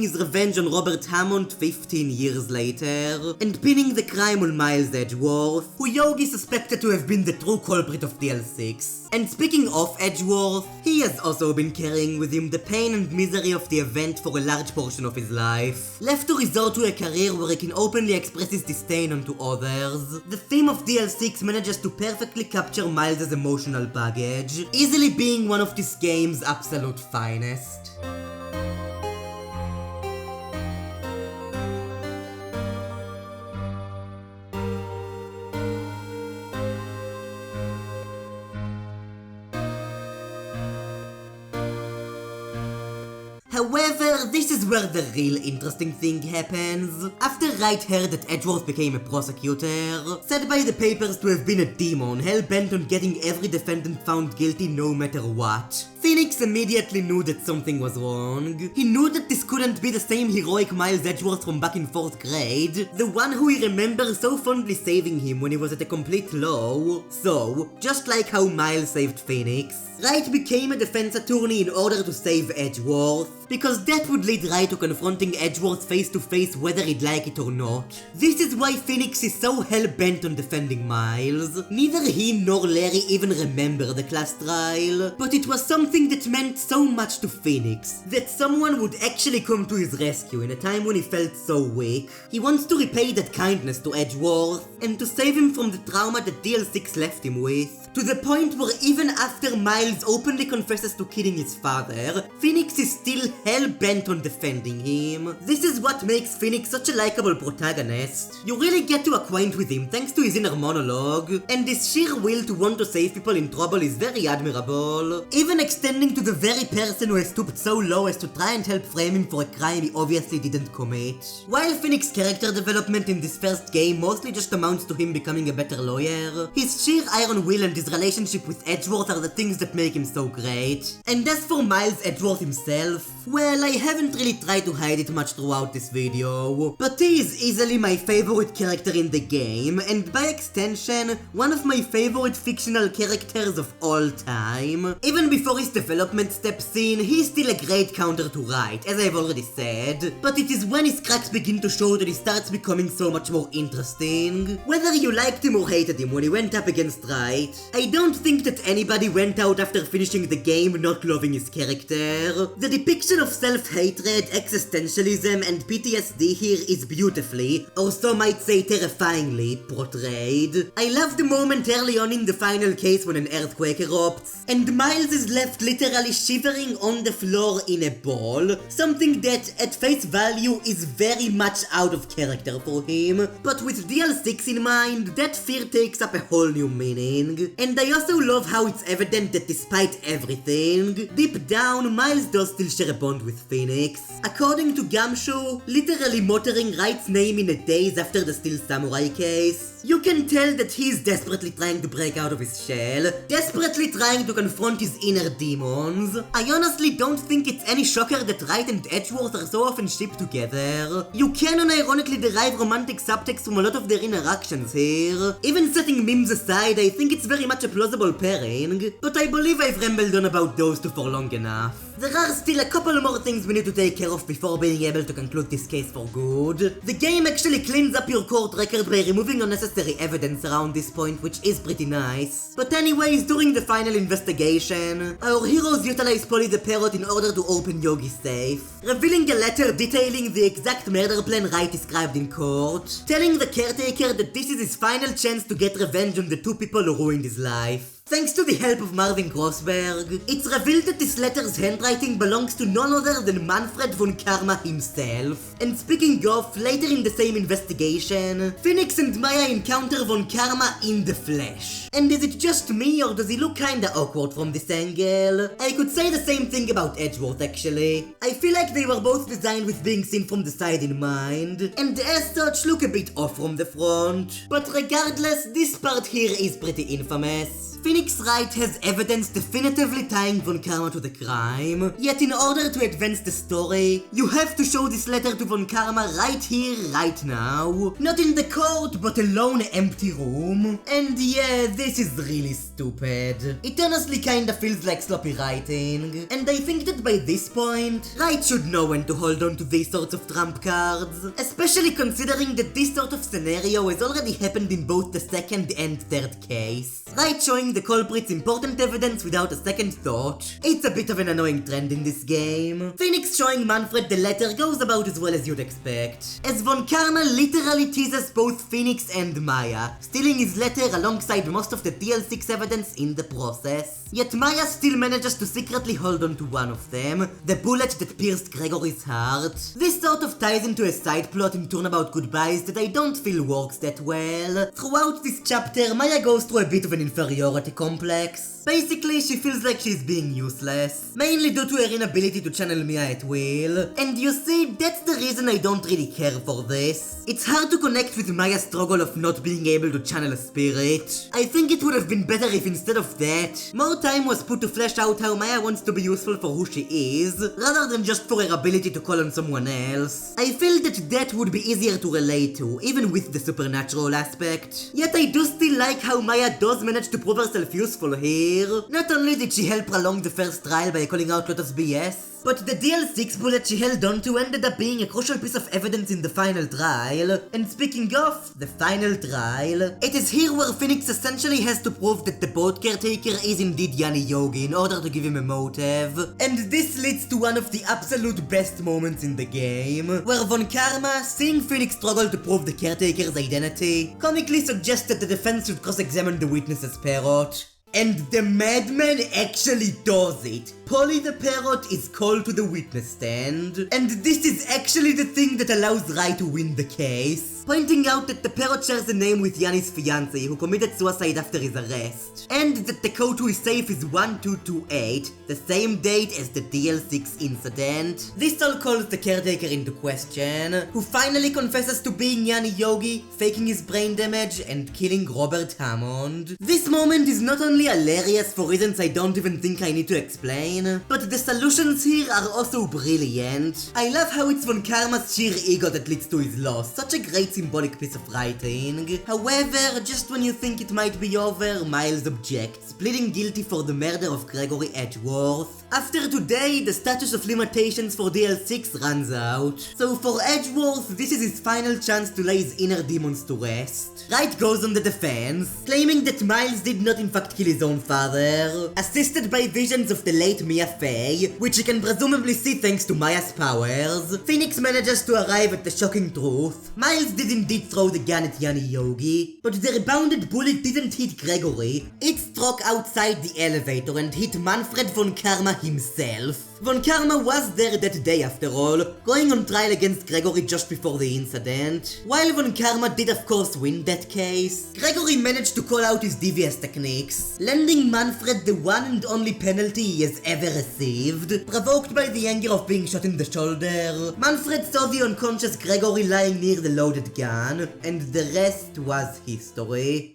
his revenge on Robert Hammond 15 years later, and pinning the crime on Miles Edgeworth, who Yogi suspected to have been the true culprit of DL6. And speaking of Edgeworth, he has also been carrying with him the pain and misery of the event for a large portion of his life. Left to resort to a career where he can openly express his disdain onto others, the theme of DL6 manages to perfectly capture Miles' emotional baggage, easily being one of this game's absolute finest. However, this is where the real interesting thing happens. After Wright heard that Edgeworth became a prosecutor, said by the papers to have been a demon hell-bent on getting every defendant found guilty no matter what, Phoenix Phoenix immediately knew that something was wrong. He knew that this couldn't be the same heroic Miles Edgeworth from back in 4th grade, the one who he remembers so fondly saving him when he was at a complete low. So, just like how Miles saved Phoenix, Wright became a defense attorney in order to save Edgeworth, because that would lead Wright to confronting Edgeworth face to face whether he'd like it or not. This is why Phoenix is so hell-bent on defending Miles. Neither he nor Larry even remember the class trial, but it was something that meant so much to Phoenix, that someone would actually come to his rescue in a time when he felt so weak. He wants to repay that kindness to Edgeworth, and to save him from the trauma that DL6 left him with, to the point where even after Miles openly confesses to killing his father, Phoenix is still hell-bent on defending him. This is what makes Phoenix such a likable protagonist. You really get to acquaint with him thanks to his inner monologue, and his sheer will to want to save people in trouble is very admirable, even extending to the very person who has stooped so low as to try and help frame him for a crime he obviously didn't commit. While Phoenix's character development in this first game mostly just amounts to him becoming a better lawyer, his sheer iron will and his relationship with Edgeworth are the things that make him so great. And as for Miles Edgeworth himself, well, I haven't really tried to hide it much throughout this video, but he is easily my favorite character in the game, and by extension, one of my favorite fictional characters of all time. Even before his development steps in, he's still a great counter to Wright, as I've already said, but it is when his cracks begin to show that he starts becoming so much more interesting. Whether you liked him or hated him when he went up against Wright, I don't think that anybody went out after finishing the game not loving his character. The depiction of self-hatred, existentialism, and PTSD here is beautifully, or some might say terrifyingly, portrayed. I love the moment early on in the final case when an earthquake erupts, and Miles is left literally shivering on the floor in a ball, something that, at face value, is very much out of character for him, but with DL6 in mind, that fear takes up a whole new meaning. And I also love how it's evident that despite everything, deep down, Miles does still share a bond with Phoenix. According to Gamshoe, literally muttering Wright's name in a daze after the Steel Samurai case, you can tell that he's desperately trying to break out of his shell, desperately trying to confront his inner demons. I honestly don't think it's any shocker that Wright and Edgeworth are so often shipped together. You can unironically derive romantic subtext from a lot of their interactions here. Even setting memes aside, I think it's very much a plausible pairing, but I believe I've rambled on about those two for long enough. There are still a couple more things we need to take care of before being able to conclude this case for good. The game actually cleans up your court record by removing unnecessary evidence around this point, which is pretty nice. But anyways, during the final investigation, our heroes utilize Polly the Parrot in order to open Yogi's safe, revealing a letter detailing the exact murder plan Wright described in court, telling the caretaker that this is his final chance to get revenge on the two people who ruined his life. Thanks to the help of Marvin Grossberg, it's revealed that this letter's handwriting belongs to none other than Manfred von Karma himself. And speaking of, later in the same investigation, Phoenix and Maya encounter von Karma in the flesh. And is it just me, or does he look kinda awkward from this angle? I could say the same thing about Edgeworth actually. I feel like they were both designed with being seen from the side in mind, and as such look a bit off from the front. But regardless, this part here is pretty infamous. Phoenix Wright has evidence definitively tying Von Karma to the crime, yet in order to advance the story, you have to show this letter to Von Karma right here, right now. Not in the court, but a lone empty room. And yeah, this is really stupid. It honestly kinda feels like sloppy writing, and I think that by this point, Wright should know when to hold on to these sorts of trump cards, especially considering that this sort of scenario has already happened in both the second and third case. Wright showing the culprit's important evidence without a second thought. It's a bit of an annoying trend in this game. Phoenix showing Manfred the letter goes about as well as you'd expect, as Von Karma literally teases both Phoenix and Maya, stealing his letter alongside most of the DL6 evidence in the process. Yet Maya still manages to secretly hold on to one of them, the bullet that pierced Gregory's heart. This sort of ties into a side plot in Turnabout Goodbyes that I don't feel works that well. Throughout this chapter, Maya goes through a bit of an inferiority inferiority complex. Basically, she feels like she's being useless, mainly due to her inability to channel Mia at will. And you see, that's the reason I don't really care for this. It's hard to connect with Maya's struggle of not being able to channel a spirit. I think it would have been better if instead of that, more time was put to flesh out how Maya wants to be useful for who she is, rather than just for her ability to call on someone else. I feel that would be easier to relate to, even with the supernatural aspect. Yet I do still like how Maya does manage to prove herself useful here. Not only did she help prolong the first trial by calling out Lotus BS, but the DL6 bullet she held onto ended up being a crucial piece of evidence in the final trial. And speaking of the final trial, it is here where Phoenix essentially has to prove that the boat caretaker is indeed Yanni Yogi in order to give him a motive. And this leads to one of the absolute best moments in the game, where Von Karma, seeing Phoenix struggle to prove the caretaker's identity, comically suggests that the defense should cross-examine the witness's parrot. And the madman actually does it. Polly the parrot is called to the witness stand, and this is actually the thing that allows Rai to win the case, pointing out that the parrot shares a name with Yanni's fiancé who committed suicide after his arrest, and that the code to his safe is 1228, the same date as the DL6 incident. This all calls the caretaker into question, who finally confesses to being Yanni Yogi, faking his brain damage, and killing Robert Hammond. This moment is not only hilarious for reasons I don't even think I need to explain, but the solutions here are also brilliant. I love how it's Von Karma's sheer ego that leads to his loss, such a great symbolic piece of writing. However, just when you think it might be over, Miles objects, pleading guilty for the murder of Gregory Edgeworth. After today, the statute of limitations for DL6 runs out, so for Edgeworth, this is his final chance to lay his inner demons to rest. Wright goes on the defense, claiming that Miles did not in fact kill his own father, assisted by visions of the late Mia Fey, which he can presumably see thanks to Maya's powers. Phoenix manages to arrive at the shocking truth. Miles did indeed throw the gun at Yanni Yogi, but the rebounded bullet didn't hit Gregory. It struck outside the elevator and hit Manfred Von Karma himself. Von Karma was there that day after all, going on trial against Gregory just before the incident. While Von Karma did of course win that case, Gregory managed to call out his devious techniques, landing Manfred the one and only penalty he has ever received, provoked by the anger of being shot in the shoulder. Manfred saw the unconscious Gregory lying near the loaded gun, and the rest was history.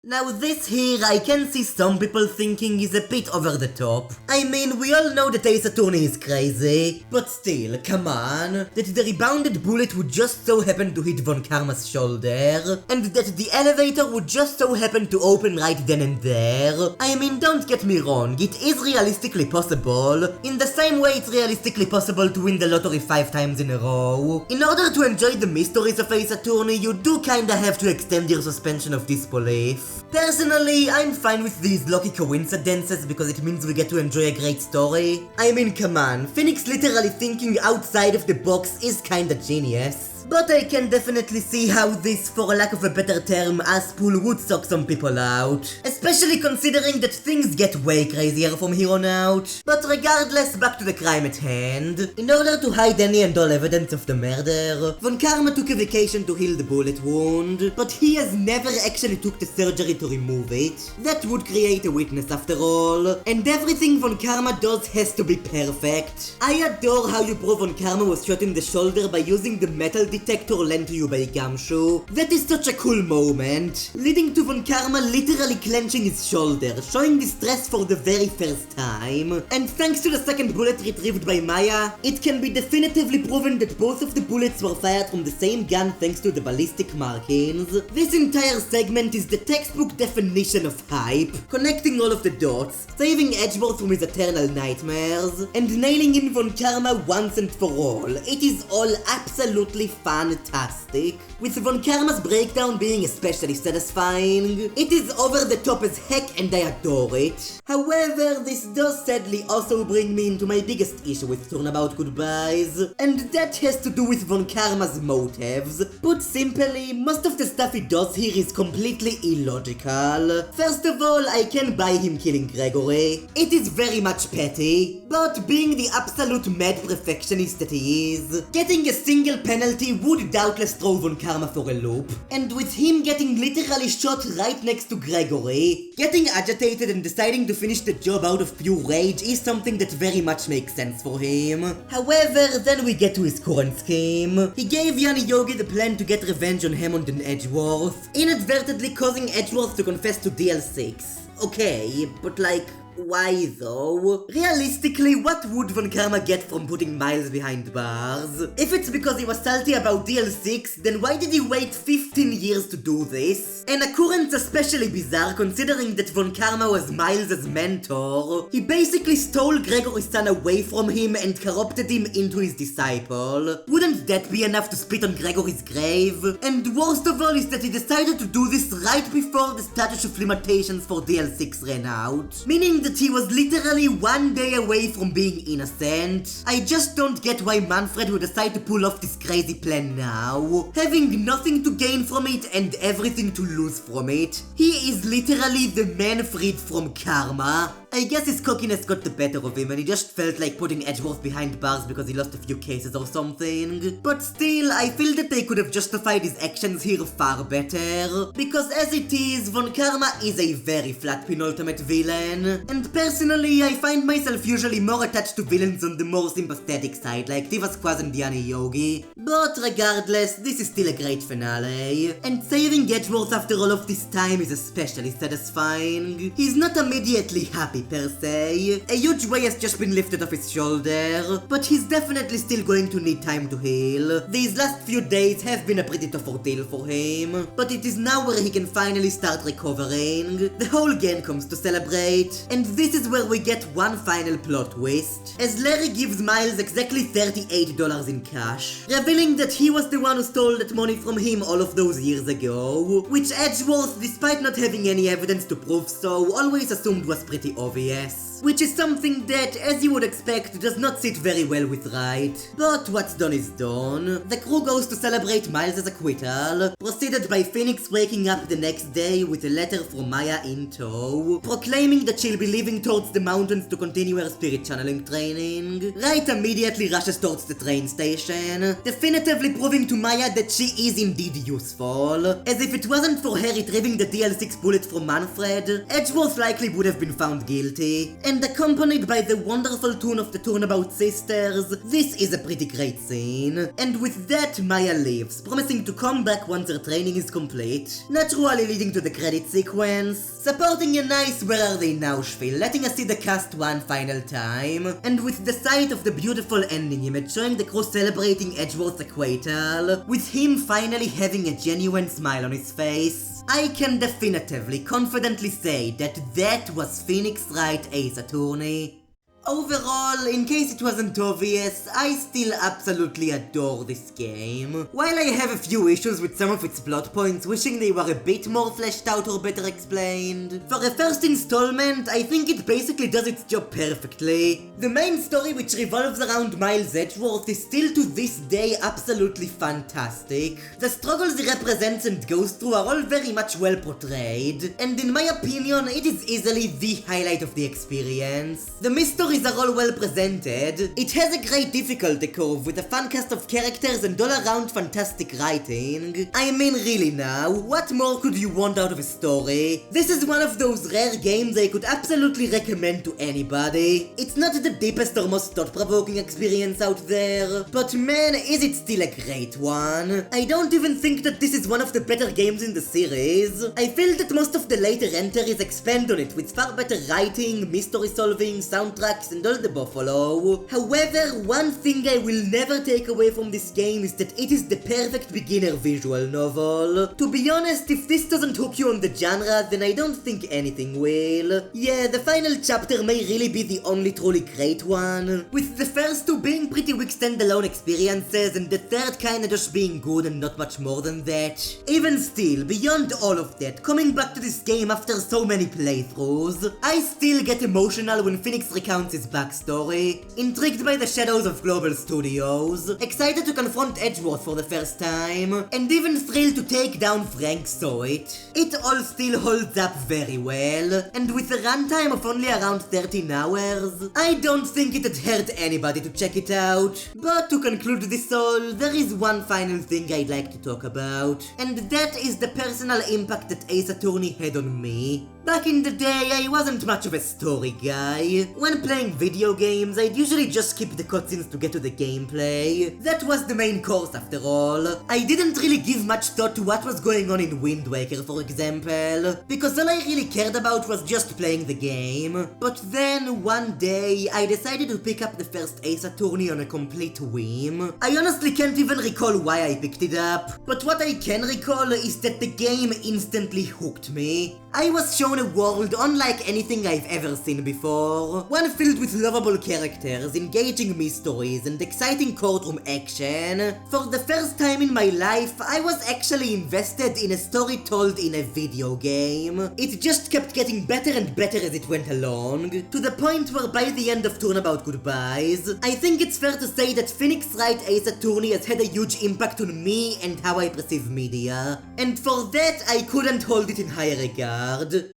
Now this here I can see some people thinking is a bit over the top. I mean, we all know that Ace Attorney is crazy, but still, come on. That the rebounded bullet would just so happen to hit Von Karma's shoulder, and that the elevator would just so happen to open right then and there. I mean, don't get me wrong, it is realistically possible, in the same way it's realistically possible to win the lottery 5 times in a row. In order to enjoy the mysteries of Ace Attorney, you do kinda have to extend your suspension of disbelief. Personally, I'm fine with these lucky coincidences because it means we get to enjoy a great story. I mean, come on, Phoenix literally thinking outside of the box is kinda genius. But I can definitely see how this, for lack of a better term, ass pull would suck some people out. Especially considering that things get way crazier from here on out. But regardless, back to the crime at hand. In order to hide any and all evidence of the murder, Von Karma took a vacation to heal the bullet wound, but he has never actually took the surgery to remove it. That would create a witness after all, and everything Von Karma does has to be perfect. I adore how you prove Von Karma was shot in the shoulder by using the metal detector lent to you by Gamshu. That is such a cool moment, leading to Von Karma literally clenching his shoulder, showing distress for the very first time. And thanks to the second bullet retrieved by Maya, it can be definitively proven that both of the bullets were fired from the same gun thanks to the ballistic markings. This entire segment is the textbook definition of hype, connecting all of the dots, saving Edgeworth from his eternal nightmares, and nailing in Von Karma once and for all. It is all absolutely fantastic, with Von Karma's breakdown being especially satisfying. It is over the top as heck and I adore it. However, this does sadly also bring me into my biggest issue with Turnabout Goodbyes, and that has to do with Von Karma's motives. Put simply, most of the stuff he does here is completely illogical. First of all, I can buy him killing Gregory. It is very much petty, but being the absolute mad perfectionist that he is, getting a single penalty reality would doubtless throw Von Karma for a loop. And with him getting literally shot right next to Gregory, getting agitated and deciding to finish the job out of pure rage is something that very much makes sense for him. However, then we get to his current scheme. He gave Yanni Yogi the plan to get revenge on Hammond and Edgeworth, inadvertently causing Edgeworth to confess to DL6. Okay, but like, why though? Realistically, what would Von Karma get from putting Miles behind bars? If it's because he was salty about DL6, then why did he wait 15 years to do this? An occurrence especially bizarre considering that Von Karma was Miles' mentor. He basically stole Gregory's son away from him and corrupted him into his disciple. Wouldn't that be enough to spit on Gregory's grave? And worst of all is that he decided to do this right before the statute of limitations for DL6 ran out, meaning that he was literally 1 day away from being innocent. I just don't get why Manfred would decide to pull off this crazy plan now, having nothing to gain from it and everything to lose from it. He is literally the man freed from karma. I guess his cockiness got the better of him and he just felt like putting Edgeworth behind bars because he lost a few cases or something. But still, I feel that they could have justified his actions here far better, because as it is, Von Karma is a very flat penultimate villain, and personally I find myself usually more attached to villains on the more sympathetic side, like Tiva's cousin Yanni Yogi. But regardless, this is still a great finale, and saving Edgeworth after all of this time is especially satisfying. He's not immediately happy per se. A huge weight has just been lifted off his shoulder, but he's definitely still going to need time to heal. These last few days have been a pretty tough ordeal for him, but it is now where he can finally start recovering. The whole gang comes to celebrate, and this is where we get one final plot twist, as Larry gives Miles exactly $38 in cash, revealing that he was the one who stole that money from him all of those years ago, which Edgeworth, despite not having any evidence to prove so, always assumed was pretty obvious, which is something that, as you would expect, does not sit very well with Wright. But what's done is done. The crew goes to celebrate Miles' acquittal, preceded by Phoenix waking up the next day with a letter from Maya in tow, proclaiming that she'll be leaving towards the mountains to continue her spirit channeling training. Wright immediately rushes towards the train station, definitively proving to Maya that she is indeed useful, as if it wasn't for her retrieving the DL6 bullet from Manfred, Edgeworth likely would have been found guilty. And accompanied by the wonderful tune of the Turnabout Sisters, this is a pretty great scene. And with that, Maya leaves, promising to come back once her training is complete, naturally leading to the credit sequence, supporting a nice "Where Are They Now" spiel, letting us see the cast one final time, and with the sight of the beautiful ending image showing the crew celebrating Edgeworth's acquittal, with him finally having a genuine smile on his face, I can definitively, confidently say that that was Phoenix Wright Ace Attorney. Overall, in case it wasn't obvious, I still absolutely adore this game. While I have a few issues with some of its plot points, wishing they were a bit more fleshed out or better explained, for a first installment, I think it basically does its job perfectly. The main story, which revolves around Miles Edgeworth, is still to this day absolutely fantastic. The struggles he represents and goes through are all very much well portrayed, and in my opinion, it is easily the highlight of the experience. The mystery are all well presented. It has a great difficulty curve with a fun cast of characters and all around fantastic writing. I mean, really now, what more could you want out of a story? This is one of those rare games I could absolutely recommend to anybody. It's not the deepest or most thought-provoking experience out there, but man, is it still a great one. I don't even think that this is one of the better games in the series. I feel that most of the later entries expand on it with far better writing, mystery solving, soundtracks, and all the buffalo. However, one thing I will never take away from this game is that it is the perfect beginner visual novel. To be honest, if this doesn't hook you on the genre, then I don't think anything will. Yeah, the final chapter may really be the only truly great one, with the first two being pretty weak standalone experiences and the third kinda just being good and not much more than that. Even still, beyond all of that, coming back to this game after so many playthroughs, I still get emotional when Phoenix recounts his backstory, intrigued by the shadows of global studios, excited to confront Edgeworth for the first time, and even thrilled to take down Frank Soit. It all still holds up very well, and with a runtime of only around 13 hours, I don't think it'd hurt anybody to check it out. But to conclude this all, there is one final thing I'd like to talk about, and that is the personal impact that Ace Attorney had on me. Back in the day, I wasn't much of a story guy. When playing video games, I'd usually just skip the cutscenes to get to the gameplay. That was the main course after all. I didn't really give much thought to what was going on in Wind Waker, for example, because all I really cared about was just playing the game. But then, one day, I decided to pick up the first Ace Attorney on a complete whim. I honestly can't even recall why I picked it up, but what I can recall is that the game instantly hooked me. I was shown a world unlike anything I've ever seen before, one filled with lovable characters, engaging mysteries, and exciting courtroom action. For the first time in my life, I was actually invested in a story told in a video game. It just kept getting better and better as it went along, to the point where by the end of Turnabout Goodbyes, I think it's fair to say that Wright Ace Attorney has had a huge impact on me and how I perceive media, and for that I couldn't hold it in higher regard.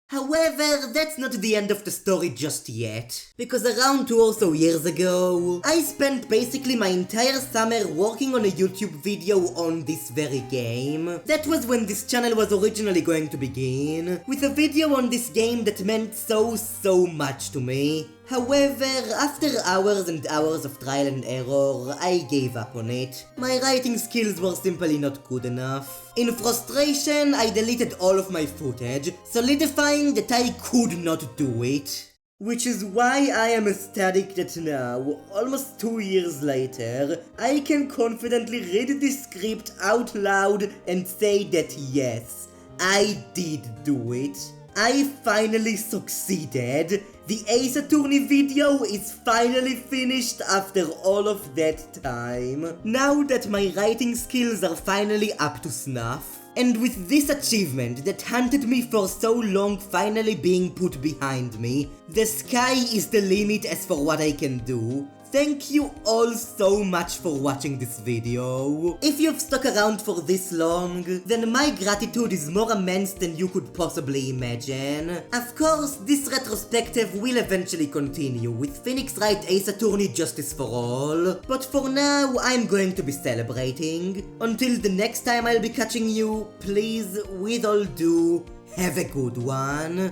However, that's not the end of the story just yet, because around 2 or so years ago, I spent basically my entire summer working on a YouTube video on this very game. That was when this channel was originally going to begin, with a video on this game that meant so much to me. However, after hours and hours of trial and error, I gave up on it. My writing skills were simply not good enough. In frustration, I deleted all of my footage, solidifying that I could not do it. Which is why I am ecstatic that now, almost 2 years later, I can confidently read this script out loud and say that yes, I did do it. I finally succeeded. The Ace Attorney video is finally finished after all of that time. Now that my writing skills are finally up to snuff, and with this achievement that hunted me for so long finally being put behind me, the sky is the limit as for what I can do. Thank you all so much for watching this video. If you've stuck around for this long, then my gratitude is more immense than you could possibly imagine. Of course, this retrospective will eventually continue with Wright Ace Attorney Justice for All, but for now, I'm going to be celebrating. Until the next time I'll be catching you, please, with all due, have a good one.